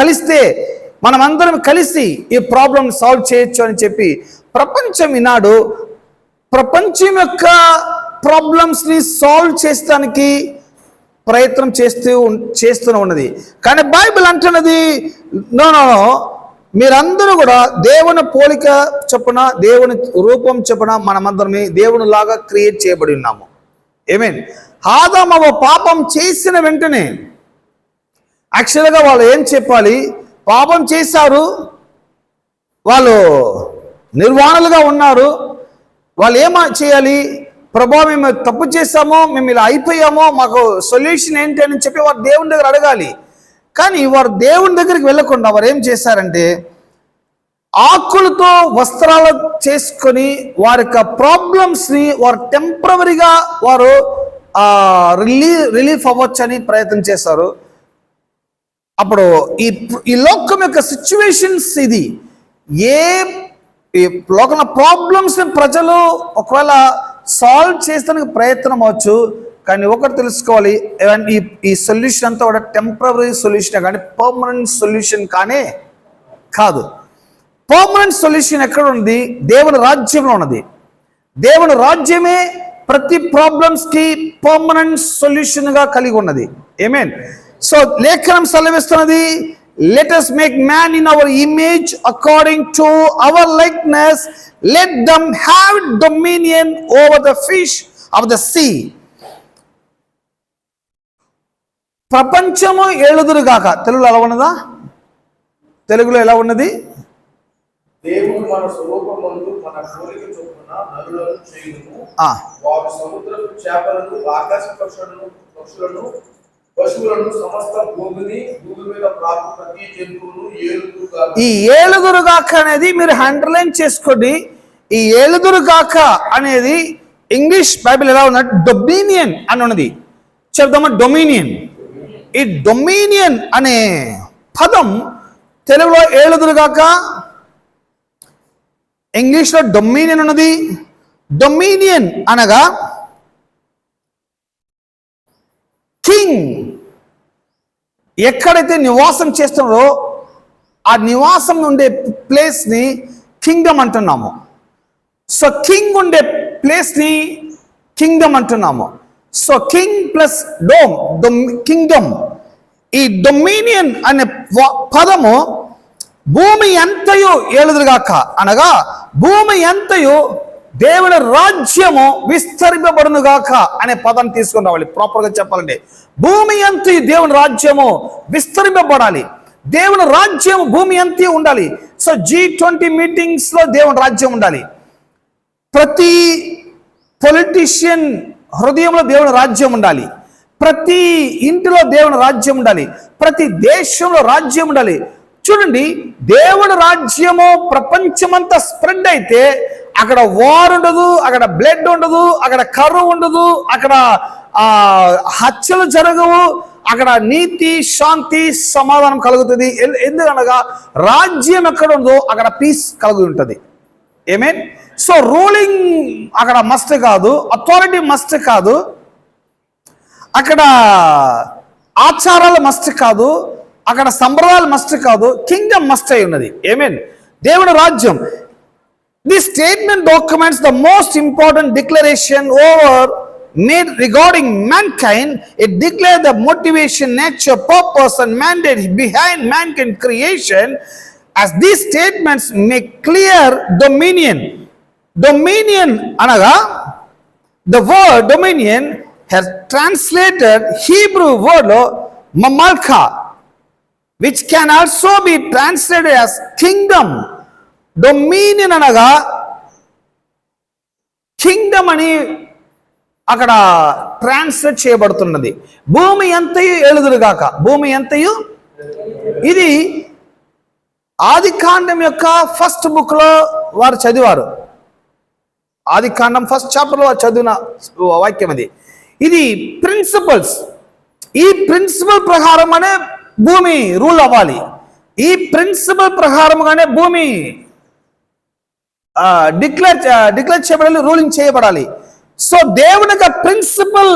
కలిసి ఈ ప్రాబ్లం సాల్వ్ చేయొచ్చు అని చెప్పి ప్రపంచం ఈనాడు ప్రపంచం యొక్క ప్రాబ్లమ్స్ని సాల్వ్ చేస్తానికి ప్రయత్నం చేస్తూనే ఉన్నది. కానీ బైబిల్ అంటున్నది, నో, మీరందరూ కూడా దేవుని పోలిక చొప్పున, దేవుని రూపం చొప్పున మనమందరం దేవుని లాగా క్రియేట్ చేయబడి ఉన్నాము. ఆమేన్. ఆదాము అవ్వ పాపం చేసిన వెంటనే యాక్చువల్గా వాళ్ళు ఏం చెప్పాలి, పాపం చేశారు, వాళ్ళు నిర్వాణలుగా ఉన్నారు, వాళ్ళు ఏం చేయాలి, ప్రభా మేము తప్పు చేశామో, మేము ఇలా అయిపోయామో, మాకు సొల్యూషన్ ఏంటి అని చెప్పి వారు దేవుని దగ్గర అడగాలి. కానీ వారు దేవుని దగ్గరికి వెళ్ళకుండా వారు ఏం చేశారంటే ఆకులతో వస్త్రాలు చేసుకొని వారి యొక్క ప్రాబ్లమ్స్ని వారు టెంపరవరీగా వారు రిలీఫ్ అవ్వచ్చని ప్రయత్నం చేశారు. అప్పుడు ఈ లోకం యొక్క సిచ్యువేషన్స్ ఇది. ఈ లోకంలో ప్రాబ్లమ్స్ ప్రజలు ఒకవేళ సాల్వ్ చేస్తానికి ప్రయత్నం అవచ్చు, కానీ ఒకటి తెలుసుకోవాలి, ఈ సొల్యూషన్ అంతా కూడా టెంపరరీ సొల్యూషన్ కానీ పర్మనెంట్ సొల్యూషన్ కానే కాదు. పర్మనెంట్ సొల్యూషన్ ఎక్కడ ఉంది? దేవుని రాజ్యంలో ఉన్నది. దేవుని రాజ్యమే ప్రతి ప్రాబ్లమ్స్కి పర్మనెంట్ సొల్యూషన్గా కలిగి ఉన్నది. ఆమేన్. సో లేఖనం సెలవిస్తున్నది, let us make man in our image according to our likeness, let them have dominion over the fish of the sea. ప్రపంచము ఏలుదురుగాక. తెలుగులో ఎలా ఉన్నదా? తెలుగులో ఎలా ఉన్నది? దేవుడు మన స్వరూపమందు మన పోలిక చొప్పున నరులను చేయును, వారు సముద్రపు చేపలను, ఆకాశ పక్షులను, పశువులను, సమస్త భూమి మీద ప్రాకు ప్రతి జంతువును ఏలుదురుగాక. ఈ ఏలుదురుగాక అనేది మీరు అండర్లైన్ చేసుకోండి. ఈ ఏలుదురుగాక అనేది ఇంగ్లీష్ బైబిల్ ఎలా ఉన్నది? డొమినియన్ అని ఉన్నది. చెప్దామా? డొమినియన్. ఈ డొమినియన్ అనే పదం తెలుగులో ఏలుదురుగాక, ఇంగ్లీష్లో డొమినియన్ ఉన్నది. డొమినియన్ అనగా కింగ్ ఎక్కడైతే నివాసం చేస్తున్నారో ఆ నివాసం ఉండే ప్లేస్ని కింగ్డమ్ అంటున్నాము. సో కింగ్ ఉండే ప్లేస్ని కింగ్డమ్ అంటున్నాము. So king plus Kingdom. ఈ డొమినియన్ అనే పదము భూమి ఎంతయు ఏలుదురుగాక అనగా భూమి ఎంతయు దేవుని రాజ్యము విస్తరింపబడునుగాక అనే పదాన్ని తీసుకుని రావాలి. ప్రాపర్గా చెప్పాలంటే భూమి ఎంతయు దేవుని రాజ్యము విస్తరింపబడాలి. దేవుని రాజ్యం భూమి అంతే ఉండాలి. సో G20 మీటింగ్స్ లో దేవుని రాజ్యం ఉండాలి. ప్రతి పొలిటీషియన్ హృదయంలో దేవుని రాజ్యం ఉండాలి. ప్రతి ఇంటిలో దేవుని రాజ్యం ఉండాలి. ప్రతి దేశంలో రాజ్యం ఉండాలి. చూడండి, దేవుని రాజ్యము ప్రపంచమంతా స్ప్రెడ్ అయితే అక్కడ వార్ ఉండదు, అక్కడ బ్లడ్ ఉండదు, అక్కడ కరువు ఉండదు, అక్కడ హత్యలు జరగవు, అక్కడ నీతి, శాంతి, సమాధానం కలుగుతుంది. ఎందుకనగా రాజ్యం ఎక్కడ ఉందో అక్కడ పీస్ కలిగి ఉంటుంది. ఏమేన్? సో రూలింగ్ అక్కడ మస్ట్ కాదు, అథారిటీ మస్ట్ కాదు, అక్కడ ఆచారాలు మస్ట్ కాదు, అక్కడ సంప్రదాయాలు మస్ట్ కాదు, కింగ్డమ్ మస్ట్ అయి ఉన్నది. ఏమేన్? దేవుని రాజ్యం. This statement documents the most important declaration over made regarding mankind. It declares the motivation, nature, purpose and mandate behind mankind creation, as these statements make clear dominion. Dominion anaga, the word dominion has translated Hebrew word mamalka, which can also be translated as kingdom. Dominion అనగా Kingdom అని అక్కడ translate చేయబడుతున్నది. భూమి ఎంతయు ఏలుదురుగాక, భూమి ఎంతయు. ఇది ఆదికాండం యొక్క first book లో వారు చదివారు. ఆదికాండం ఫస్ట్ చాప్టర్ లో వారు చదివిన వాక్యం అది. ఇది ప్రిన్సిపల్స్. ఈ ప్రిన్సిపల్ ప్రకారంగానే భూమి రూల్ అవ్వాలి. ఈ ప్రిన్సిపల్ ప్రకారంగానే భూమి డిక్లేర్ చేయబడాలి, రూలింగ్ చేయబడాలి. సో దేవుని యొక్క ప్రిన్సిపల్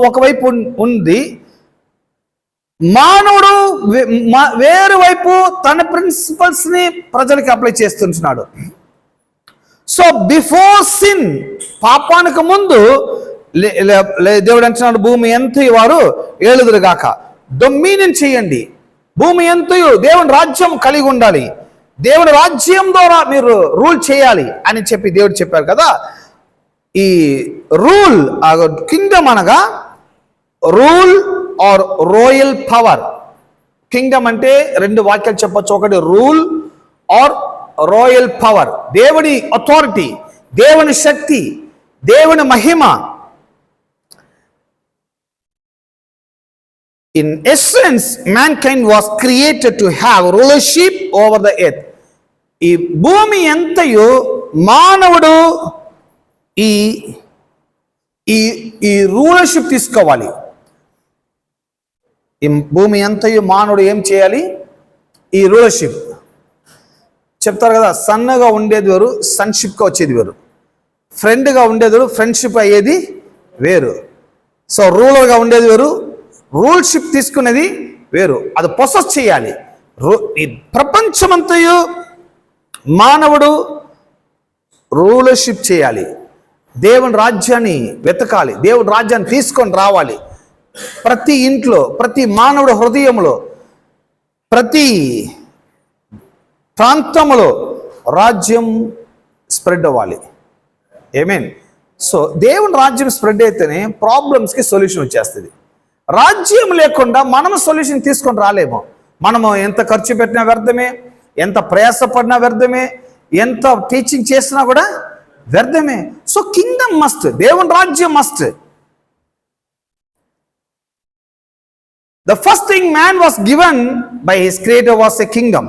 ఒకవైపు ఉంది, మానవుడు వేరు వైపు తన ప్రిన్సిపల్స్ ని ప్రజలకి అప్లై చేస్తున్నాడు. సో బిఫోర్ సిన్, పాపానికి ముందు దేవుడు అంటున్నాడు భూమి ఎంత వారు ఏలుదురుగాక, డొమినియన్ చేయండి, భూమి ఎంతయు దేవుని రాజ్యం కలిగి ఉండాలి, దేవుని రాజ్యం ద్వారా మీరు రూల్ చేయాలి అని చెప్పి దేవుడు చెప్పారు కదా. ఈ రూల్ కింగ్డమ్ అనగా rule or royal power. Kingdom అంటే రెండు వాక్యాలు చెప్పొచ్చు. ఒకటి రూల్ ఆర్ రాయల్ పవర్, దేవుని అథారిటీ, దేవుని శక్తి, దేవుని మహిమ. In essence, mankind was created to have rulership over the earth. ఈ భూమి ఎంతయు మానవుడు ఈ ఈ రూలర్షిప్ తీసుకోవాలి. ఈ భూమి ఎంతయు మానవుడు ఏం చేయాలి? ఈ రూలర్షిప్. చెప్తారు కదా, సన్నగా ఉండేది వేరు, సన్షిప్గా వచ్చేది వేరు, ఫ్రెండ్గా ఉండేది వేరు, ఫ్రెండ్షిప్ అయ్యేది వేరు. సో రూలర్గా ఉండేది వేరు, రూల్షిప్ తీసుకునేది వేరు. అది పొసెస్ చేయాలి. ఈ ప్రపంచమంతయు మానవుడు రూలర్షిప్ చేయాలి, దేవుని రాజ్యాన్ని వెతకాలి, దేవుని రాజ్యాన్ని తీసుకొని రావాలి. ప్రతి ఇంట్లో, ప్రతి మానవుడు హృదయంలో, ప్రతి ప్రాంతంలో రాజ్యం స్ప్రెడ్ అవ్వాలి. ఏమేన్? సో దేవుని రాజ్యం స్ప్రెడ్ అయితేనే ప్రాబ్లమ్స్కి సొల్యూషన్ వచ్చేస్తుంది. రాజ్యం లేకుండా మనం సొల్యూషన్ తీసుకొని రాలేము. మనము ఎంత ఖర్చు పెట్టినా వ్యర్థమే, ఎంత ప్రయాసపడినా వ్యర్థమే, ఎంత టీచింగ్ చేసినా కూడా వ్యర్థమే. సో కింగ్డమ్ మస్ట్, దేవుని రాజ్యం must. The first thing man was given by his creator was a kingdom.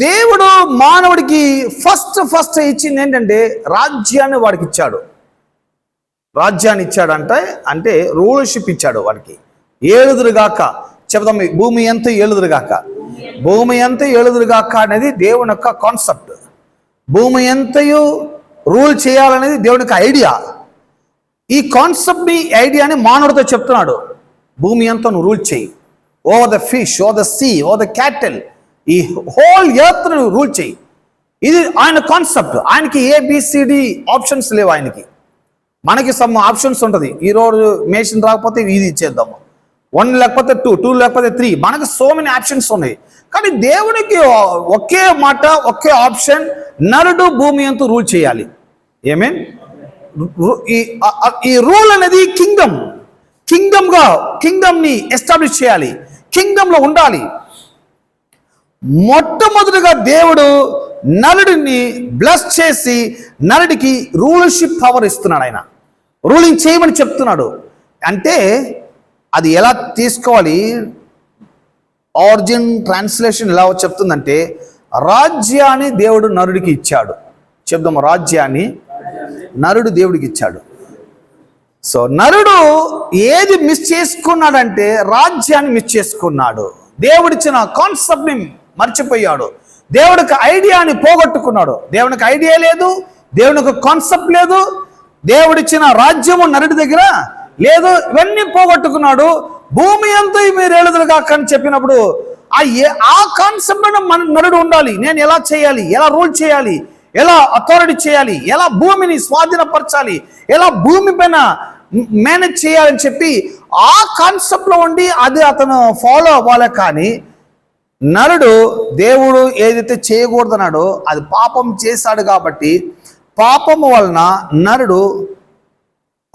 దేవుడు మానవుడికి ఫస్ట్ ఇచ్చింది ఏంటంటే రాజ్యాన్ని వాడికి ఇచ్చాడు. రాజ్యాన్ని ఇచ్చాడంటే అంటే రూలర్షిప్ ఇచ్చాడు వాడికి. ఏలుదురుగాక చెప్తాం, భూమి ఎంత ఏలుదురుగాక, భూమి ఎంత ఏలుదురుగాక అనేది దేవుని యొక్క కాన్సెప్ట్. భూమి ఎంతయు రూల్ చేయాలనేది దేవుని యొక్క ఐడియా. ఈ కాన్సెప్ట్ని, ఐడియాని మానవుడితో చెప్తున్నాడు. భూమి అంతా నువ్వు రూల్ చేయి, over the fish, over the sea, over the cattle, ఈ హోల్ ఎర్త్ నువ్వు రూల్ చేయి. ఇది ఆయన కాన్సెప్ట్. ఆయనకి ఏబిసిడి ఆప్షన్స్ లేవు ఆయనకి. మనకి సమ్ ఆప్షన్స్ ఉంటుంది. ఈరోజు మేషన్ రాకపోతే ఇది ఇచ్చేద్దాము, 1 లేకపోతే 2, 2 లేకపోతే 3, మనకి సో మెనీ ఆప్షన్స్ ఉన్నాయి. కానీ దేవునికి ఒకే మాట, ఒకే ఆప్షన్, నరుడు భూమి అంతా రూల్ చేయాలి. ఏమేన్ ఈ రూల్ అనేది కింగ్డమ్ని ఎస్టాబ్లిష్ చేయాలి, కింగ్డమ్లో ఉండాలి. మొట్టమొదటిగా దేవుడు నరుడిని బ్లెస్ చేసి నరుడికి రూలర్షిప్ పవర్ ఇస్తున్నాడు. ఆయన రూలింగ్ చేయమని చెప్తున్నాడు. అంటే అది ఎలా తీసుకోవాలి? ఆరిజిన్ ట్రాన్స్లేషన్ ఎలా చెప్తుందంటే, రాజ్యాన్ని దేవుడు నరుడికి ఇచ్చాడు. చెప్దాము, రాజ్యాన్ని నరుడు దేవుడికి ఇచ్చాడు. సో నరుడు ఏది మిస్ చేసుకున్నాడంటే రాజ్యాన్ని మిస్ చేసుకున్నాడు. దేవుడిచ్చిన కాన్సెప్ట్ని మర్చిపోయాడు. దేవుడికి ఐడియాని పోగొట్టుకున్నాడు. దేవునికి ఐడియా లేదు, దేవునికి కాన్సెప్ట్ లేదు, దేవుడిచ్చిన రాజ్యము నరుడి దగ్గర లేదు. ఇవన్నీ పోగొట్టుకున్నాడు. భూమి అంతా మీరు ఏలుదురుగాక అని చెప్పినప్పుడు ఆ కాన్సెప్ట్ మన నరుడు ఉండాలి. నేను ఎలా చేయాలి, ఎలా రూల్ చేయాలి, ఎలా అథారిటీ చేయాలి, ఎలా భూమిని స్వాధీనపరచాలి, ఎలా భూమి పైన మేనేజ్ చేయాలని చెప్పి ఆ కాన్సెప్ట్లో ఉండి అది అతను ఫాలో అవ్వాలి. కానీ నరుడు దేవుడు ఏదైతే చేయకూడదన్నాడో అది పాపం చేశాడు. కాబట్టి పాపము వలన నరుడు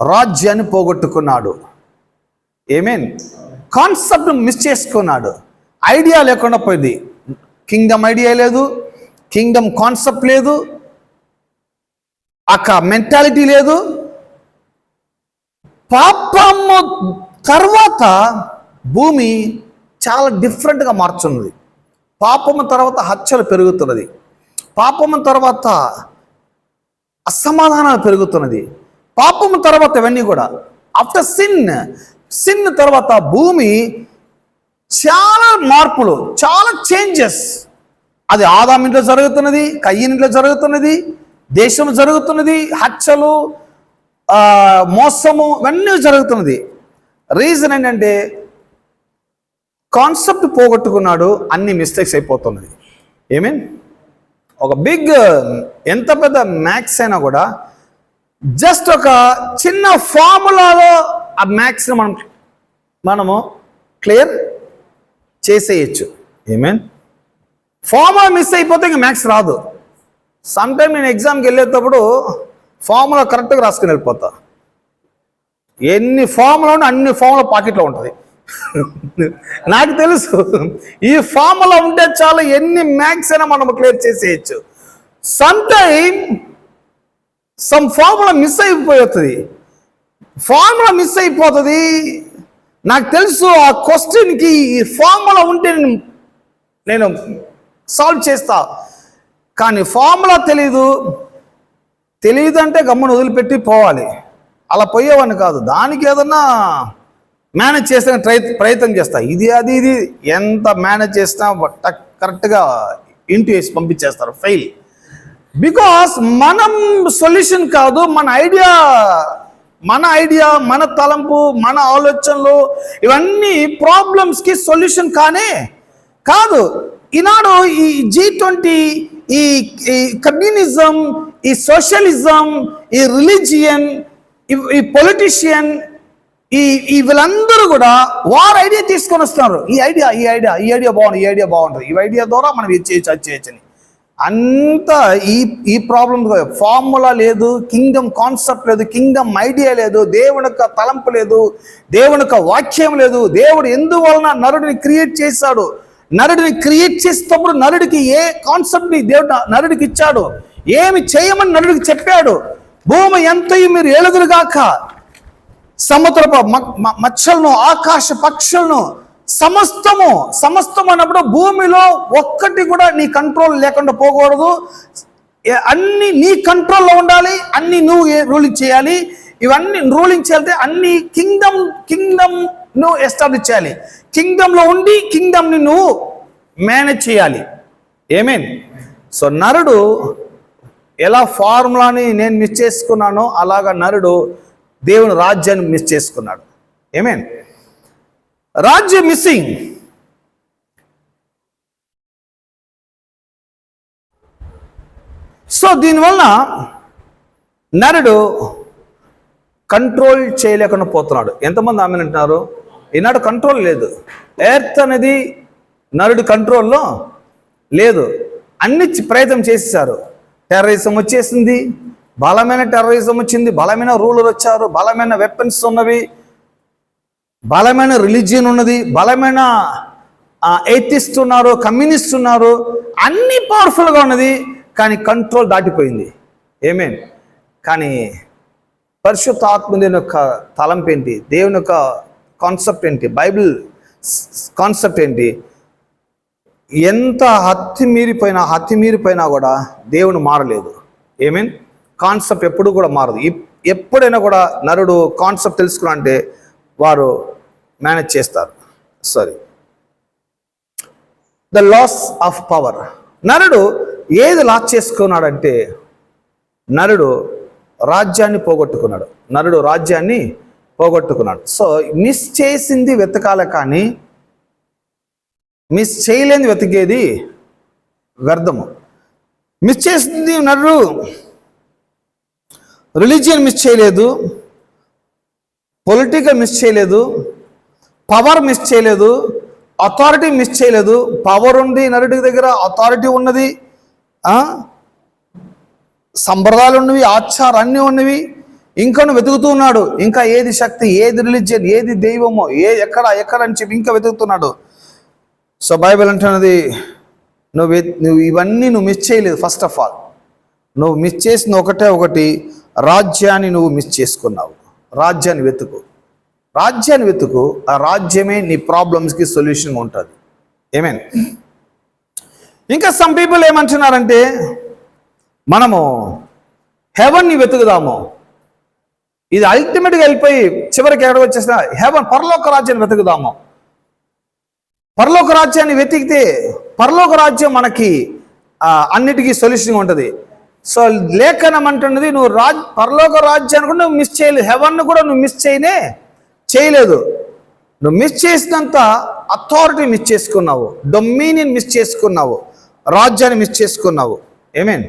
రాజ్యాన్ని పోగొట్టుకున్నాడు. ఏమేన్ కాన్సెప్ట్ మిస్ చేసుకున్నాడు. ఐడియా లేకుండా పోయింది. కింగ్డమ్ ఐడియా లేదు, కింగ్డమ్ కాన్సెప్ట్ లేదు, ఆ మెంటాలిటీ లేదు. పాపము తర్వాత భూమి చాలా డిఫరెంట్గా మార్చున్నది. పాపము తర్వాత హత్యలు పెరుగుతున్నది. పాపము తర్వాత అసమాధానాలు పెరుగుతున్నది. పాపము తర్వాత ఇవన్నీ కూడా ఆఫ్టర్ సిన్ తర్వాత భూమి చాలా మార్పులు, చాలా చేంజెస్. అది ఆదాము ఇంట్లో జరుగుతున్నది, కయ్యను ఇంట్లో జరుగుతున్నది, దేశం జరుగుతున్నది, హత్యలు, మోసము, ఇవన్నీ జరుగుతున్నది. రీజన్ ఏంటంటే కాన్సెప్ట్ పోగొట్టుకున్నాడు. అన్ని మిస్టేక్స్ అయిపోతున్నది. ఏమీన్ ఒక బిగ్, ఎంత పెద్ద మ్యాథ్స్ అయినా కూడా జస్ట్ ఒక చిన్న ఫార్ములాలో ఆ మ్యాథ్స్ని మనము క్లియర్ చేసేయచ్చు. ఏమేన్ ఫార్ములా మిస్ అయిపోతే ఇంక మ్యాథ్స్ రాదు. సమ్టైమ్ నేను ఎగ్జామ్కి వెళ్ళేటప్పుడు ఫార్ములా కరెక్ట్గా రాసుకుని వెళ్ళిపోతా. ఎన్ని ఫార్ములా ఉంటే అన్ని ఫార్ములా పాకెట్లో ఉంటుంది. నాకు తెలుసు ఈ ఫార్ములా ఉంటే చాలా ఎన్ని మ్యాథ్స్ అయినా మనం క్లియర్ చేసేయచ్చు. సమ్ ఫార్ములా మిస్ అయిపోతుంది. నాకు తెలుసు ఆ క్వశ్చన్కి ఈ ఫార్ములా ఉంటే నేను సాల్వ్ చేస్తా. కానీ ఫార్ములా తెలియదు అంటే గమ్మును వదిలిపెట్టి పోవాలి. అలా పోయేవాడిని కాదు. దానికి ఏదన్నా మేనేజ్ చేస్తే ప్రయత్నం చేస్తా. ఇది ఎంత మేనేజ్ చేసినా కరెక్ట్గా ఇంటూ వేసి పంపించేస్తారు, ఫెయిల్. బికాస్ మనం సొల్యూషన్ కాదు, మన ఐడియా, మన తలంపు, మన ఆలోచనలు, ఇవన్నీ ప్రాబ్లమ్స్కి సొల్యూషన్ కాదు. ఈనాడు ఈ G20, ఈ కమ్యూనిజం, ఈ సోషలిజం, ఈ రిలీజియన్, ఈ పొలిటీషియన్, ఈ వీళ్ళందరూ కూడా వారు ఐడియా తీసుకొని వస్తున్నారు. ఈ ఐడియా బాగుంటుంది, ఈ ఐడియా ద్వారా మనం ఇది చేయొచ్చు, అది చేయొచ్చని. అంతా ఈ ప్రాబ్లం. ఫార్ములా లేదు, కింగ్డమ్ కాన్సెప్ట్ లేదు, కింగ్డమ్ ఐడియా లేదు, దేవుని యొక్క తలంపు లేదు, దేవుని యొక్క వాక్యం లేదు. దేవుడు ఎందువలన నరుడిని క్రియేట్ చేశాడు? నరుడిని క్రియేట్ చేసేటప్పుడు నరుడికి ఏ కాన్సెప్ట్ని దేవుడు నరుడికి ఇచ్చాడు? ఏమి చేయమని నరుడికి చెప్పాడు? భూమి ఎంతయు మీరు ఏలుదురుగాక, సముద్రపు మచ్చలను, ఆకాశ పక్షులను, సమస్తము అన్నప్పుడు భూమిలో ఒక్కటి కూడా నీ కంట్రోల్ లేకుండా పోకూడదు. అన్ని నీ కంట్రోల్లో ఉండాలి, అన్ని నువ్వు రూలింగ్ చేయాలి. ఇవన్నీ రూలింగ్ చేయాలంటే అన్ని కింగ్డమ్ను ఎస్టాబ్లిష్ చేయాలి. కింగ్డమ్లో ఉండి కింగ్డమ్ని నువ్వు మేనేజ్ చేయాలి. ఏమేన్. సో నరుడు ఎలా ఫార్ములాని నేను మిస్ చేసుకున్నానో అలాగా నరుడు దేవుని రాజ్యాన్ని మిస్ చేసుకున్నాడు. ఏమేన్. రాజ్యం మిస్సింగ్. సో దీనివల్ల నరుడు కంట్రోల్ చేయలేకుండా పోతున్నాడు. ఎంతమంది ఆమె అంటున్నారు? ఈనాడు కంట్రోల్ లేదు. ఎర్త్ అనేది నరుడు కంట్రోల్లో లేదు. అన్ని ప్రయత్నం చేసేసారు. టెర్రరిజం వచ్చేసింది, బలమైన టెర్రరిజం వచ్చింది, బలమైన రూలర్ వచ్చారు, బలమైన వెపన్స్ ఉన్నవి, బలమైన రిలీజియన్ ఉన్నది, బలమైన ఎయితిస్ట్ ఉన్నారు, కమ్యూనిస్ట్ ఉన్నారు, అన్ని పవర్ఫుల్గా ఉన్నది. కానీ కంట్రోల్ దాటిపోయింది. ఏమేన్. కానీ పరిశుద్ధ ఆత్మ దేవుని యొక్క తలంపు ఏంటి? దేవుని యొక్క కాన్సెప్ట్ ఏంటి? బైబిల్ కాన్సెప్ట్ ఏంటి? ఎంత హత్తి మీరిపోయినా కూడా దేవుని మారలేదు. ఏమేన్. కాన్సెప్ట్ ఎప్పుడు కూడా మారదు. ఎప్పుడైనా కూడా నరుడు కాన్సెప్ట్ తెలుసుకున్నా అంటే వారు మేనేజ్ చేస్తారు. The laws of power. నరుడు ఏది లాస్ చేసుకున్నాడంటే నరుడు రాజ్యాన్ని పోగొట్టుకున్నాడు. సో మిస్ చేసింది వెతకాలి, కానీ మిస్ చేయలేని వెతికేది వ్యర్థము. మిస్ చేసింది నరుడు రిలీజియన్ మిస్ చేయలేదు, పొలిటికల్ మిస్ చేయలేదు, పవర్ మిస్ చేయలేదు, అథారిటీ మిస్ చేయలేదు. పవర్ ఉంది నరుడి దగ్గర, అథారిటీ ఉన్నది, సంప్రదాయాలు ఉన్నవి, ఆచారాలు అన్నీ ఉన్నవి. ఇంకా వెతుకుతూ ఉన్నాడు. ఇంకా ఏది శక్తి, ఏది రిలీజియన్, ఏది దైవమో, ఎక్కడ అని చెప్పి ఇంకా వెతుకుతున్నాడు. సో బైబిల్ అంటున్నది, నువ్వు ఇవన్నీ మిస్ చేయలేదు. ఫస్ట్ ఆఫ్ ఆల్ నువ్వు మిస్ చేసిన ఒకటి, రాజ్యాన్ని నువ్వు మిస్ చేసుకున్నావు. రాజ్యాన్ని వెతుకు. ఆ రాజ్యమే నీ ప్రాబ్లమ్స్కి సొల్యూషన్ ఉంటుంది. ఏమేన్. ఇంకా సమ్ పీపుల్ ఏమంటున్నారంటే మనము హెవెన్ని వెతుకుదాము. ఇది అల్టిమేట్గా వెళ్ళిపోయి చివరికి ఎక్కడ వచ్చేసిన హెవెన్, పరలోక రాజ్యాన్ని వెతుకుదాము. పరలోక రాజ్యాన్ని వెతికితే పరలోక రాజ్యం మనకి అన్నిటికీ సొల్యూషన్ ఉంటుంది. సో లేఖనం అంటున్నది నువ్వు పరలోక రాజ్యాన్ని కూడా నువ్వు మిస్ చేయలేదు, హెవెన్ కూడా నువ్వు మిస్ చేయలేదు. నువ్వు మిస్ చేసినంత అథారిటీ మిస్ చేసుకున్నావు, డొమినియన్ మిస్ చేసుకున్నావు, రాజ్యాన్ని మిస్ చేసుకున్నావు. ఏమేన్.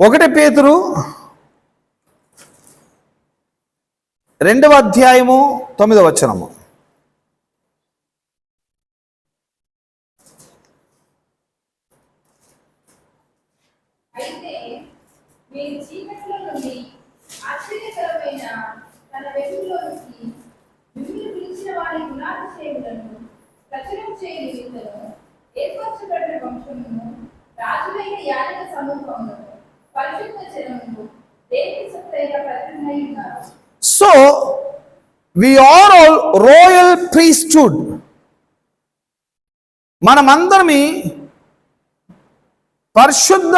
ఒకటి పేతురు 2:9. అయితే మీరు చీకటిలో నుండి ఆశ్చర్యకరమైన తన వెలుగులోనికి మిమ్మల్ని పిలిచిన వారి గుణాతిశయములను ప్రచురం చేయ నిమిత్తము ఏర్పరచబడిన వంశమును, రాజులైన యాజక సమూహమును, పరిశుద్ధ జనమును, దేవుని సొత్తైన ప్రజలై ఉన్నారు. So we are all royal priesthood. మనమందరమి పరిశుద్ధ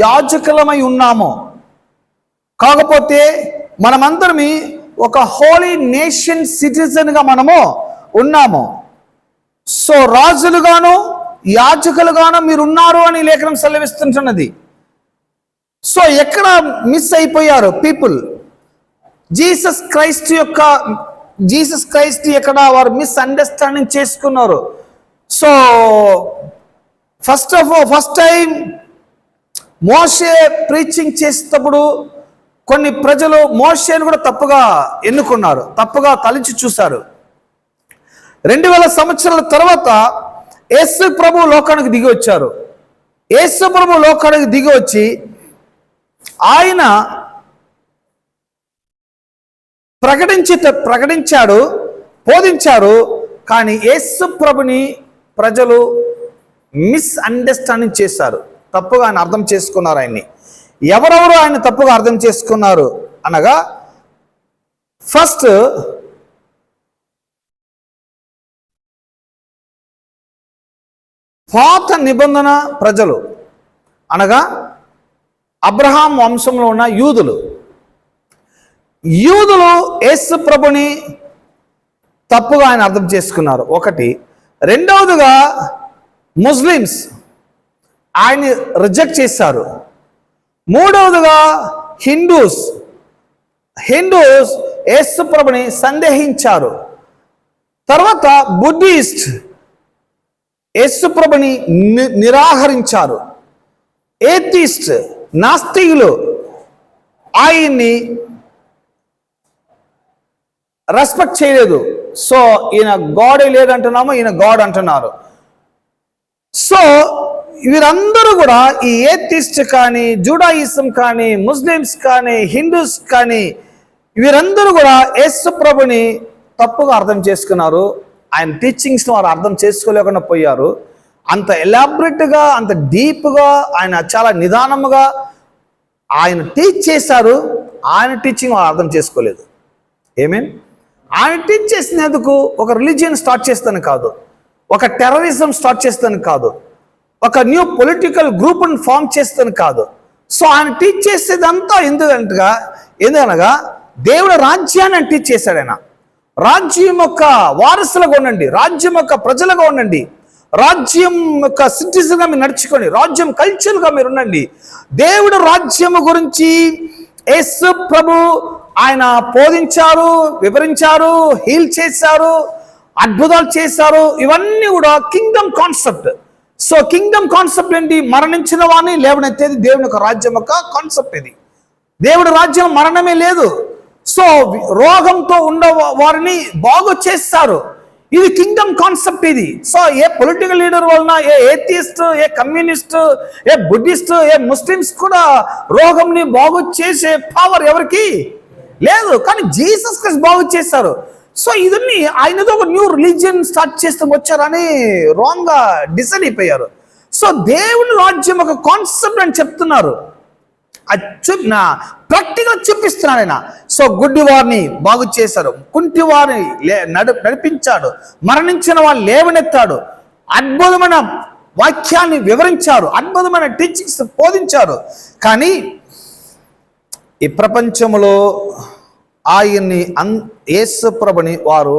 యాజకులమై ఉన్నాము. కాకపోతే మనమందరమి ఒక హోలీ నేషన్ సిటిజన్గా మనము ఉన్నాము. సో రాజులుగాను యాజకులుగాను మీరు ఉన్నారు అని లేఖనం సెలవిస్తుంటున్నది. సో ఎక్కడ మిస్ అయిపోయారు పీపుల్? జీసస్ క్రైస్ట్ ఎక్కడ వారు మిస్అండర్స్టాండింగ్ చేసుకున్నారు. సో ఫస్ట్ టైం మోషే ప్రీచింగ్ చేసేటప్పుడు కొన్ని ప్రజలు మోషేను కూడా తప్పుగా ఎన్నుకున్నారు, తప్పుగా తలిచి చూశారు. 2000 సంవత్సరాల తర్వాత యేసు ప్రభు లోకానికి దిగి వచ్చారు. యేసు ప్రభు లోకానికి దిగి వచ్చి ఆయన ప్రకటించాడు, బోధించారు. కానీ యేసు ప్రభుని ప్రజలు మిస్అండర్స్టాండింగ్ చేశారు, తప్పుగా ఆయన అర్థం చేసుకున్నారు. ఆయన్ని ఎవరెవరు ఆయన తప్పుగా అర్థం చేసుకున్నారు అనగా, ఫస్ట్ పాత నిబంధన ప్రజలు అనగా అబ్రహాం వంశంలో ఉన్న యూదులు యేసు ప్రభుని తప్పుగా ఆయన అర్థం చేసుకున్నారు ఒకటి. రెండవదిగా ముస్లిమ్స్ ఆయన్ని రిజెక్ట్ చేశారు. మూడవదిగా హిందూస్ యేసు ప్రభుని సందేహించారు. తర్వాత బుద్ధిస్ట్ యేసు ప్రభుని నిరాకరించారు. ఏథిస్ట్ నాస్తికులు ఆయన్ని రెస్పెక్ట్ చేయలేదు. సో ఈయన గాడే లేదంటున్నాము, ఈయన గాడ్ అంటున్నారు. సో వీరందరూ కూడా ఈ ఏథిస్ట్ కానీ, జూడాయిజం కానీ, ముస్లిమ్స్ కానీ, హిందూస్ కానీ వీరందరూ కూడా యేసు ప్రభుని తప్పుగా అర్థం చేసుకున్నారు. ఆయన టీచింగ్స్ని వారు అర్థం చేసుకోలేకుండా పోయారు. అంత ఎలాబరేట్గా, అంత డీప్గా, ఆయన చాలా నిదానముగా ఆయన టీచ్ చేశారు. ఆయన టీచింగ్ వారు అర్థం చేసుకోలేదు. ఏమేన్ ఆయన టీచ్ చేసినందుకు ఒక రిలీజియన్ స్టార్ట్ చేస్తాను కాదు, ఒక టెర్రరిజం స్టార్ట్ చేస్తాను కాదు, ఒక న్యూ పొలిటికల్ గ్రూప్ని ఫామ్ చేస్తాను కాదు. సో ఆయన టీచ్ చేసేదంతా ఎందుకనగా దేవుడు రాజ్యాన్ని ఆయన టీచ్ చేశాడు. ఆయన రాజ్యం యొక్క వారసులుగా ఉండండి, రాజ్యం యొక్క ప్రజలుగా ఉండండి, రాజ్యం యొక్క సిటిజన్గా మీరు నడుచుకోండి, రాజ్యం కల్చర్గా మీరు ఉండండి. దేవుడు రాజ్యము గురించి యేసు ప్రభు ఆయన బోధించారు, వివరించారు, హీల్ చేశారు, అద్భుతాలు చేశారు. ఇవన్నీ కూడా Kingdom concept. So Kingdom concept ఏంటి? మరణించిన వాడిని లేవనెత్తేది దేవుని యొక్క రాజ్యం యొక్క కాన్సెప్ట్. ఇది దేవుడి రాజ్యం మరణమే లేదు. సో రోగంతో ఉన్న వారిని బాగు చేస్తారు. ఇది కింగ్డమ్ కాన్సెప్ట్ ఇది. సో ఏ పొలిటికల్ లీడర్ వలన, ఏ ఏథిస్ట్, ఏ కమ్యూనిస్ట్, ఏ బుద్ధిస్ట్, ఏ ముస్లిమ్స్ కూడా రోగంని బాగు చేసే పవర్ ఎవరికి లేదు. కానీ జీసస్ క్రైస్ట్ బాగు చేశారు. సో ఇదన్నీ ఆయనతో ఒక న్యూ రిలీజియన్ స్టార్ట్ చేస్తూ వచ్చారని రాంగ్గా డిసైడ్ అయిపోయారు. సో దేవుని రాజ్యం ఒక కాన్సెప్ట్ అని చెప్తున్నారు. ప్రాక్టికల్ చూపిస్తున్నాడు ఆయన. సో గుడ్డి వారిని బాగు చేశారు, కుంటి వారిని నడిపించాడు, మరణించిన వారిని లేవనెత్తాడు, అద్భుతమైన వాక్యాన్ని వివరించారు, అద్భుతమైన టీచింగ్స్ బోధించారు. కానీ ఈ ప్రపంచంలో ఆయన్ని యేసు ప్రభుని వారు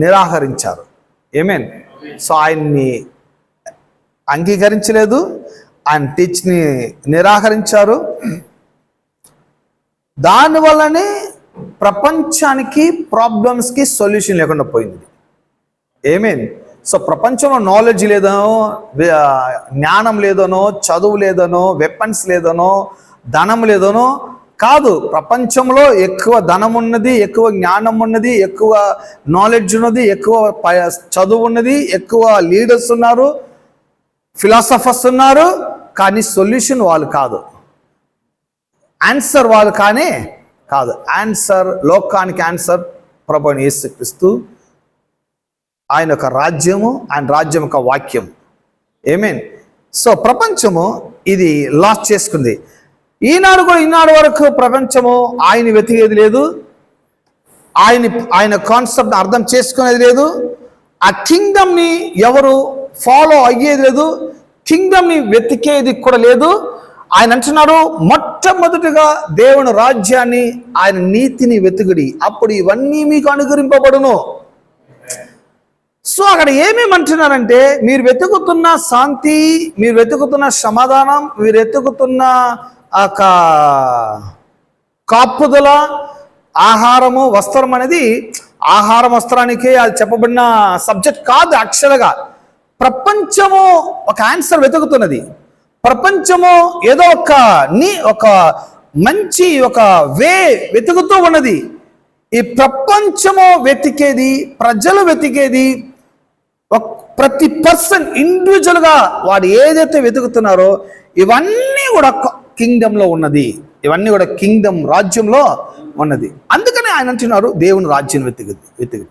నిరాకరించారు. ఏమేన్? సో ఆయన్ని అంగీకరించలేదు, ఆయన టీచ్ని నిరాకరించారు. దానివల్లనే ప్రపంచానికి ప్రాబ్లమ్స్కి సొల్యూషన్ లేకుండా పోయింది. ఏమేన్? సో ప్రపంచంలో నాలెడ్జ్ లేదనో, జ్ఞానం లేదనో, చదువు లేదనో, వెపన్స్ లేదనో, ధనం లేదనో కాదు. ప్రపంచంలో ఎక్కువ ధనం ఉన్నది, ఎక్కువ జ్ఞానం ఉన్నది, ఎక్కువ నాలెడ్జ్ ఉన్నది, ఎక్కువ చదువు ఉన్నది, ఎక్కువ లీడర్స్ ఉన్నారు, ఫిలాసఫర్స్ ఉన్నారు. కానీ సొల్యూషన్ వాళ్ళు కాదు, ఆన్సర్ వాళ్ళు కానీ కాదు. ఆన్సర్, లోకానికి ఆన్సర్ ప్రభువైన యేసుక్రీస్తు, ఆయన యొక్క రాజ్యము, ఆయన రాజ్యం యొక్క వాక్యం. ఏమేన్? సో ప్రపంచము ఇది లాస్ చేసుకుంది. ఈనాడు వరకు ప్రపంచము ఆయన వెతికేది లేదు, ఆయన కాన్సెప్ట్ అర్థం చేసుకునేది లేదు, ఆ కింగ్డమ్ని ఎవరు ఫాలో అయ్యేది లేదు, కింగ్డమ్ని వెతికేది కూడా లేదు. ఆయన అంటున్నాడు, మొట్టమొదటిగా దేవుని రాజ్యాన్ని, ఆయన నీతిని వెతుకుడి, అప్పుడు ఇవన్నీ మీకు అనుగ్రహింపబడును. సో అక్కడ ఏమేమంటున్నారంటే, మీరు వెతుకుతున్న శాంతి, మీరు వెతుకుతున్న సమాధానం, మీరు వెతుకుతున్న కాపుదల, ఆహారము, వస్త్రం అనేది ఆహారం వస్త్రానికి అది చెప్పబడిన సబ్జెక్ట్ కాదు. యాక్చువల్గా ప్రపంచము ఒక ఆన్సర్ వెతుకుతున్నది. ప్రపంచము ఏదో ఒక మంచి ఒక వే వెతుకుతూ ఉన్నది. ఈ ప్రపంచము వెతికేది, ప్రజలు వెతికేది, ప్రతి పర్సన్ ఇండివిజువల్గా వాడు ఏదైతే వెతుకుతున్నారో ఇవన్నీ కూడా కింగ్డమ్లో ఉన్నది, ఇవన్నీ కూడా కింగ్డమ్ రాజ్యంలో ఉన్నది. అందుకనే ఆయన అంటున్నారు, దేవుని రాజ్యం వెతుకుది.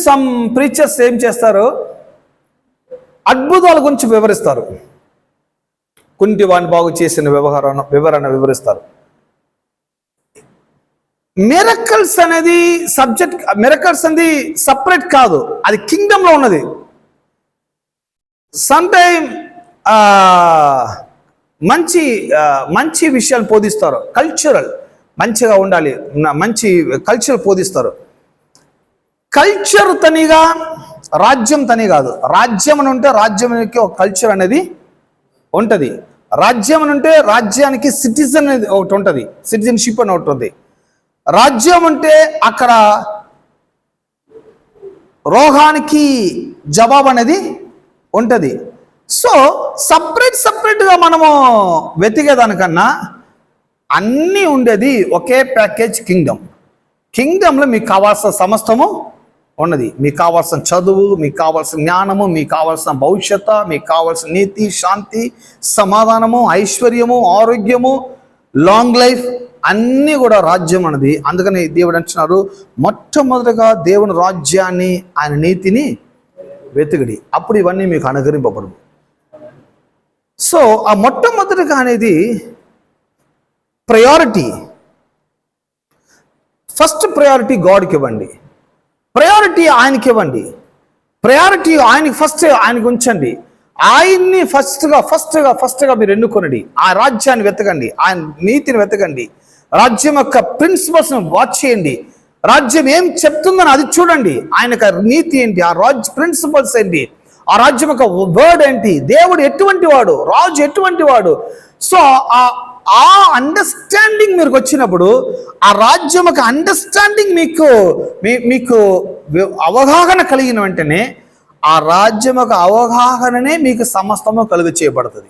సమ్ ప్రీచర్స్ ఏం చేస్తారు, అద్భుతాల గురించి వివరిస్తారు, కుంటి వాడిని బాగు చేసిన వివరణ వివరిస్తారు. మిరకల్స్ అనేది సబ్జెక్ట్, మిరకల్స్ అనేది సపరేట్ కాదు, అది కింగ్డమ్ లో ఉన్నది. సమ్ టైమ్ మంచి విషయాలు బోధిస్తారు, కల్చరల్ మంచిగా ఉండాలి, మంచి కల్చర్ బోధిస్తారు. కల్చర్ తనిగా రాజ్యం తని కాదు. రాజ్యం అని ఉంటే రాజ్యానికి ఒక కల్చర్ అనేది ఉంటుంది. రాజ్యం అని ఉంటే రాజ్యానికి సిటిజన్ అనేది ఒకటి ఉంటుంది, సిటిజన్షిప్ అని ఒకటి ఉంది. రాజ్యం అంటే అక్కడ రోగానికి జవాబు అనేది ఉంటుంది. సో సపరేట్గా మనము వెతికేదానికన్నా అన్నీ ఉండేది ఒకే ప్యాకేజ్ కింగ్డమ్లో మీకు కావాల్సిన సమస్తము ఉన్నది. మీకు కావాల్సిన చదువు, మీకు కావాల్సిన జ్ఞానము, మీకు కావాల్సిన భవిష్యత్తు, మీకు కావాల్సిన నీతి, శాంతి, సమాధానము, ఐశ్వర్యము, ఆరోగ్యము, లాంగ్ లైఫ్ అన్నీ కూడా రాజ్యం అన్నది. అందుకని దేవుడు అంటున్నారు, మొట్టమొదటిగా దేవుని రాజ్యాన్ని, ఆయన నీతిని వెతుకుడి, అప్పుడు ఇవన్నీ మీకు అనుగ్రహింపబడు. సో ఆ మొట్టమొదటిగా అనేది ప్రయారిటీ. ఫస్ట్ ప్రయారిటీ గాడ్కి ఇవ్వండి, ప్రయారిటీ ఆయనకి ఇవ్వండి, ప్రయారిటీ ఆయనకి ఫస్ట్ ఆయనకి ఉంచండి. ఆయన్ని ఫస్ట్గా మీరు ఎన్నుకొనండి. ఆ రాజ్యాన్ని వెతకండి, ఆయన నీతిని వెతకండి, రాజ్యం యొక్క ప్రిన్సిపల్స్ని వాచ్ చేయండి. రాజ్యం ఏం చెప్తుందని అది చూడండి. ఆయన యొక్క నీతి ఏంటి, ఆ రాజ్య ప్రిన్సిపల్స్ ఏంటి, ఆ రాజ్యం యొక్క వర్డ్ ఏంటి, దేవుడు ఎటువంటి వాడు, రాజు ఎటువంటి వాడు. సో ఆ అండర్స్టాండింగ్ మీకు వచ్చినప్పుడు, ఆ రాజ్యం యొక్క అండర్స్టాండింగ్ మీకు అవగాహన కలిగిన వెంటనే ఆ రాజ్యం యొక్క అవగాహననే మీకు సమస్తము కలుగ చేయబడుతుంది.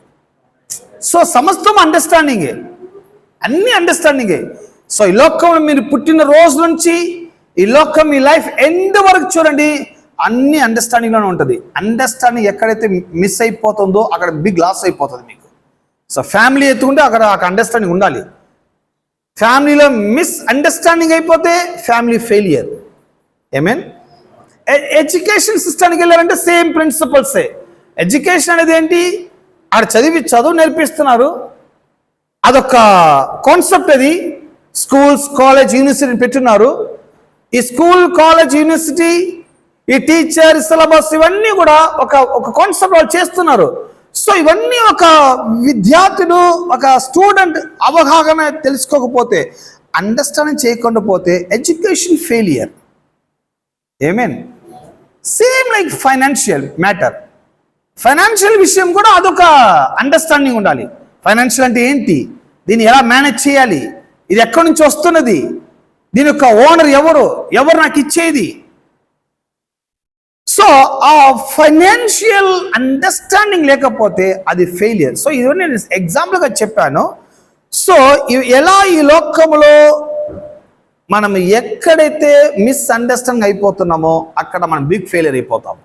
సో సమస్తం అండర్స్టాండింగే, అన్ని అండర్స్టాండింగే. సో ఈ లోకంలో మీరు పుట్టిన రోజు నుంచి ఈ లోకం మీ లైఫ్ ఎండ్ వరకు చూడండి, అన్ని అండర్స్టాండింగ్లోనే ఉంటుంది. అండర్స్టాండింగ్ ఎక్కడైతే మిస్ అయిపోతుందో అక్కడ బిగ్ లాస్ అయిపోతుంది మీకు. సో ఫ్యామిలీ ఎత్తుకుంటే అక్కడ అండర్స్టాండింగ్ ఉండాలి. ఫ్యామిలీలో మిస్ అండర్స్టాండింగ్ అయిపోతే ఫ్యామిలీ ఫెయిలియర్. ఏమేన్ ఎడ్యుకేషన్ సిస్టానికి వెళ్ళారంటే సేమ్ ప్రిన్సిపల్సే. ఎడ్యుకేషన్ అనేది ఏంటి, ఆడ చదువు నేర్పిస్తున్నారు, అదొక కాన్సెప్ట్. అది స్కూల్స్, కాలేజ్, యూనివర్సిటీ పెట్టున్నారు. ఈ స్కూల్, కాలేజ్, యూనివర్సిటీ, ఈ టీచర్, సిలబస్ ఇవన్నీ కూడా ఒక కాన్సెప్ట్ వాళ్ళు చేస్తున్నారు. సో ఇవన్నీ ఒక విద్యార్థులు, ఒక స్టూడెంట్ అవగాహన తెలుసుకోకపోతే, అండర్స్టాండింగ్ చేయకుండా పోతే education failure. Amen same like financial matter, financial విషయం కూడా అదొక అండర్స్టాండింగ్ ఉండాలి. ఫైనాన్షియల్ అంటే ఏంటి, దీన్ని ఎలా మేనేజ్ చేయాలి, ఇది ఎక్కడి నుంచి వస్తున్నది, దీని యొక్క ఓనర్ ఎవరు నాకు ఇచ్చేది. సో ఆ ఫైనాన్షియల్ అండర్స్టాండింగ్ లేకపోతే అది ఫెయిలియర్. సో ఇది నేను ఎగ్జాంపుల్గా చెప్పాను. సో ఎలా ఈ లోకంలో మనం ఎక్కడైతే మిస్అండర్స్టాండింగ్ అయిపోతున్నామో అక్కడ మనం బిగ్ ఫెయిలియర్ అయిపోతాం.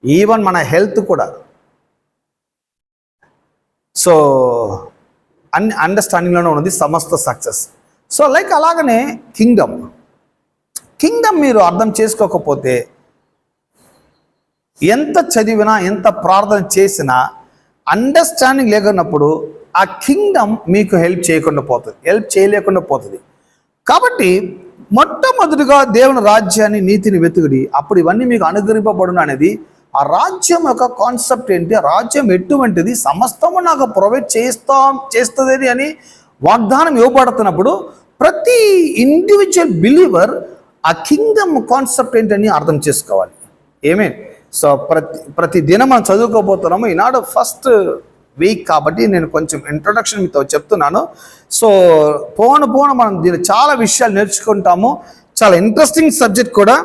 ఈవెన్ మన హెల్త్ కూడా. సో అన్ని అండర్స్టాండింగ్లోనే ఉన్నది సమస్త సక్సెస్. సో లైక్ అలాగనే కింగ్డమ్ మీరు అర్థం చేసుకోకపోతే ఎంత చదివినా, ఎంత ప్రార్థన చేసినా అండర్స్టాండింగ్ లేకున్నప్పుడు ఆ కింగ్డమ్ మీకు హెల్ప్ చేయలేకుండా పోతుంది. కాబట్టి మొట్టమొదటిగా దేవుని రాజ్యాన్ని, నీతిని వెతుకుడి, అప్పుడు ఇవన్నీ మీకు అనుగ్రహింపబడును అనేది ఆ రాజ్యం యొక్క కాన్సెప్ట్ ఏంటి, ఆ రాజ్యం ఎటువంటిది, సమస్తము నాకు ప్రొవైడ్ చేస్తుంది అని వాగ్దానం ఇవ్వబడుతున్నప్పుడు ప్రతి ఇండివిజువల్ బిలీవర్ ఆ కింగ్డమ్ కాన్సెప్ట్ ఏంటని అర్థం చేసుకోవాలి. ఏమే సో ప్రతి దినం మనం చదువుకోబోతున్నాము. ఈనాడు ఫస్ట్ వీక్ కాబట్టి నేను కొంచెం ఇంట్రొడక్షన్ మీతో చెప్తున్నాను. సో పోను మనం దీన్ని చాలా విషయాలు నేర్చుకుంటాము. చాలా ఇంట్రెస్టింగ్ సబ్జెక్ట్ కూడా,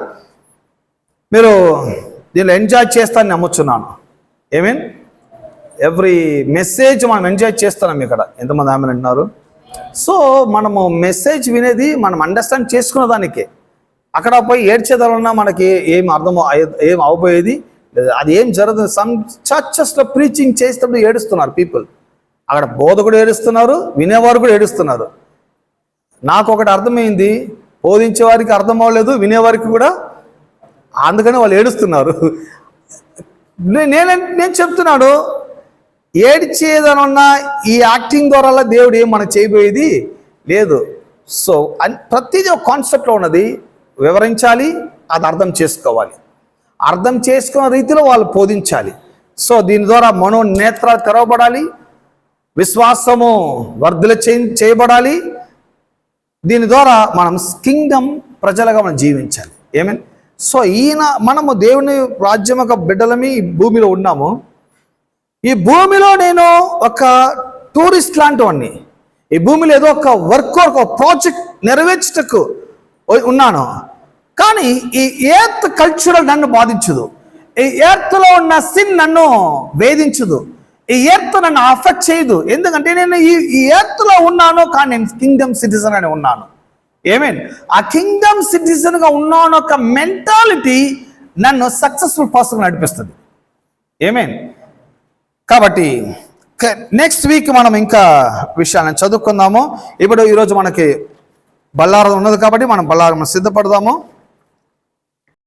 మీరు దీనిలో ఎంజాయ్ చేస్తానని నమ్ముతున్నాను. ఏమేన్ ఎవ్రీ మెసేజ్ మనం ఎంజాయ్ చేస్తున్నాం. ఇక్కడ ఎంతమంది ఆమె అంటున్నారు. సో మనము మెసేజ్ వినేది మనం అండర్స్టాండ్ చేసుకున్న దానికే. అక్కడ పోయి ఏడ్చేదాలన్నా మనకి ఏం అవబోయేది, అది ఏం జరగదు. సమ్ చర్చెస్లో ప్రీచింగ్ చేసేటప్పుడు ఏడుస్తున్నారు పీపుల్. అక్కడ బోధకుడు ఏడుస్తున్నారు, వినేవారు కూడా ఏడుస్తున్నారు. నాకు ఒకటి అర్థమైంది, బోధించే వారికి అర్థం అవ్వలేదు, వినేవారికి కూడా, అందుకని వాళ్ళు ఏడుస్తున్నారు. నేను చెప్తున్నాడు, ఏడ్చేదనున్నా ఈ యాక్టింగ్ ద్వారా దేవుడు ఏం మనం చేయబోయేది లేదు. సో ప్రతిదీ ఒక కాన్సెప్ట్లో ఉన్నది, వివరించాలి, అది అర్థం చేసుకోవాలి, అర్థం చేసుకున్న రీతిలో వాళ్ళు బోధించాలి. సో దీని ద్వారా మనోనేత్రాలు తెరవబడాలి, విశ్వాసము వర్ధల చేయబడాలి. దీని ద్వారా మనం కింగ్డమ్ ప్రజలుగా మనం జీవించాలి. ఏమేన్? సో మనము దేవుని రాజ్యం యొక్క బిడ్డలమి ఈ భూమిలో ఉన్నాము. ఈ భూమిలో నేను ఒక టూరిస్ట్ లాంటి వాడిని. ఈ భూమిలో ఏదో ఒక వర్క్, ఒక ప్రాజెక్ట్ నెరవేర్చటకు ఉన్నాను. కానీ ఈ ఎర్త్ కల్చరల్ నన్ను బాధించదు. ఈ ఎర్త్లో ఉన్న సిన్ నన్ను వేధించదు. ఈ ఎర్త్ నన్ను అఫెక్ట్ చేయదు. ఎందుకంటే నేను ఈ ఎర్త్లో ఉన్నాను, కానీ నేను కింగ్డమ్ సిటిజన్ అని ఉన్నాను. ఏమేన్? ఆ కింగ్డమ్ సిటిజన్గా ఉన్నాను ఒక మెంటాలిటీ నన్ను సక్సెస్ఫుల్ పర్సన్ నడిపిస్తుంది. ఏమేన్? కాబట్టి నెక్స్ట్ వీక్ మనం ఇంకా విషయాలను చదువుకుందాము. ఇప్పుడు ఈరోజు మనకి బల్లారం ఉన్నది కాబట్టి మనం బల్లారం సిద్ధపడదాము.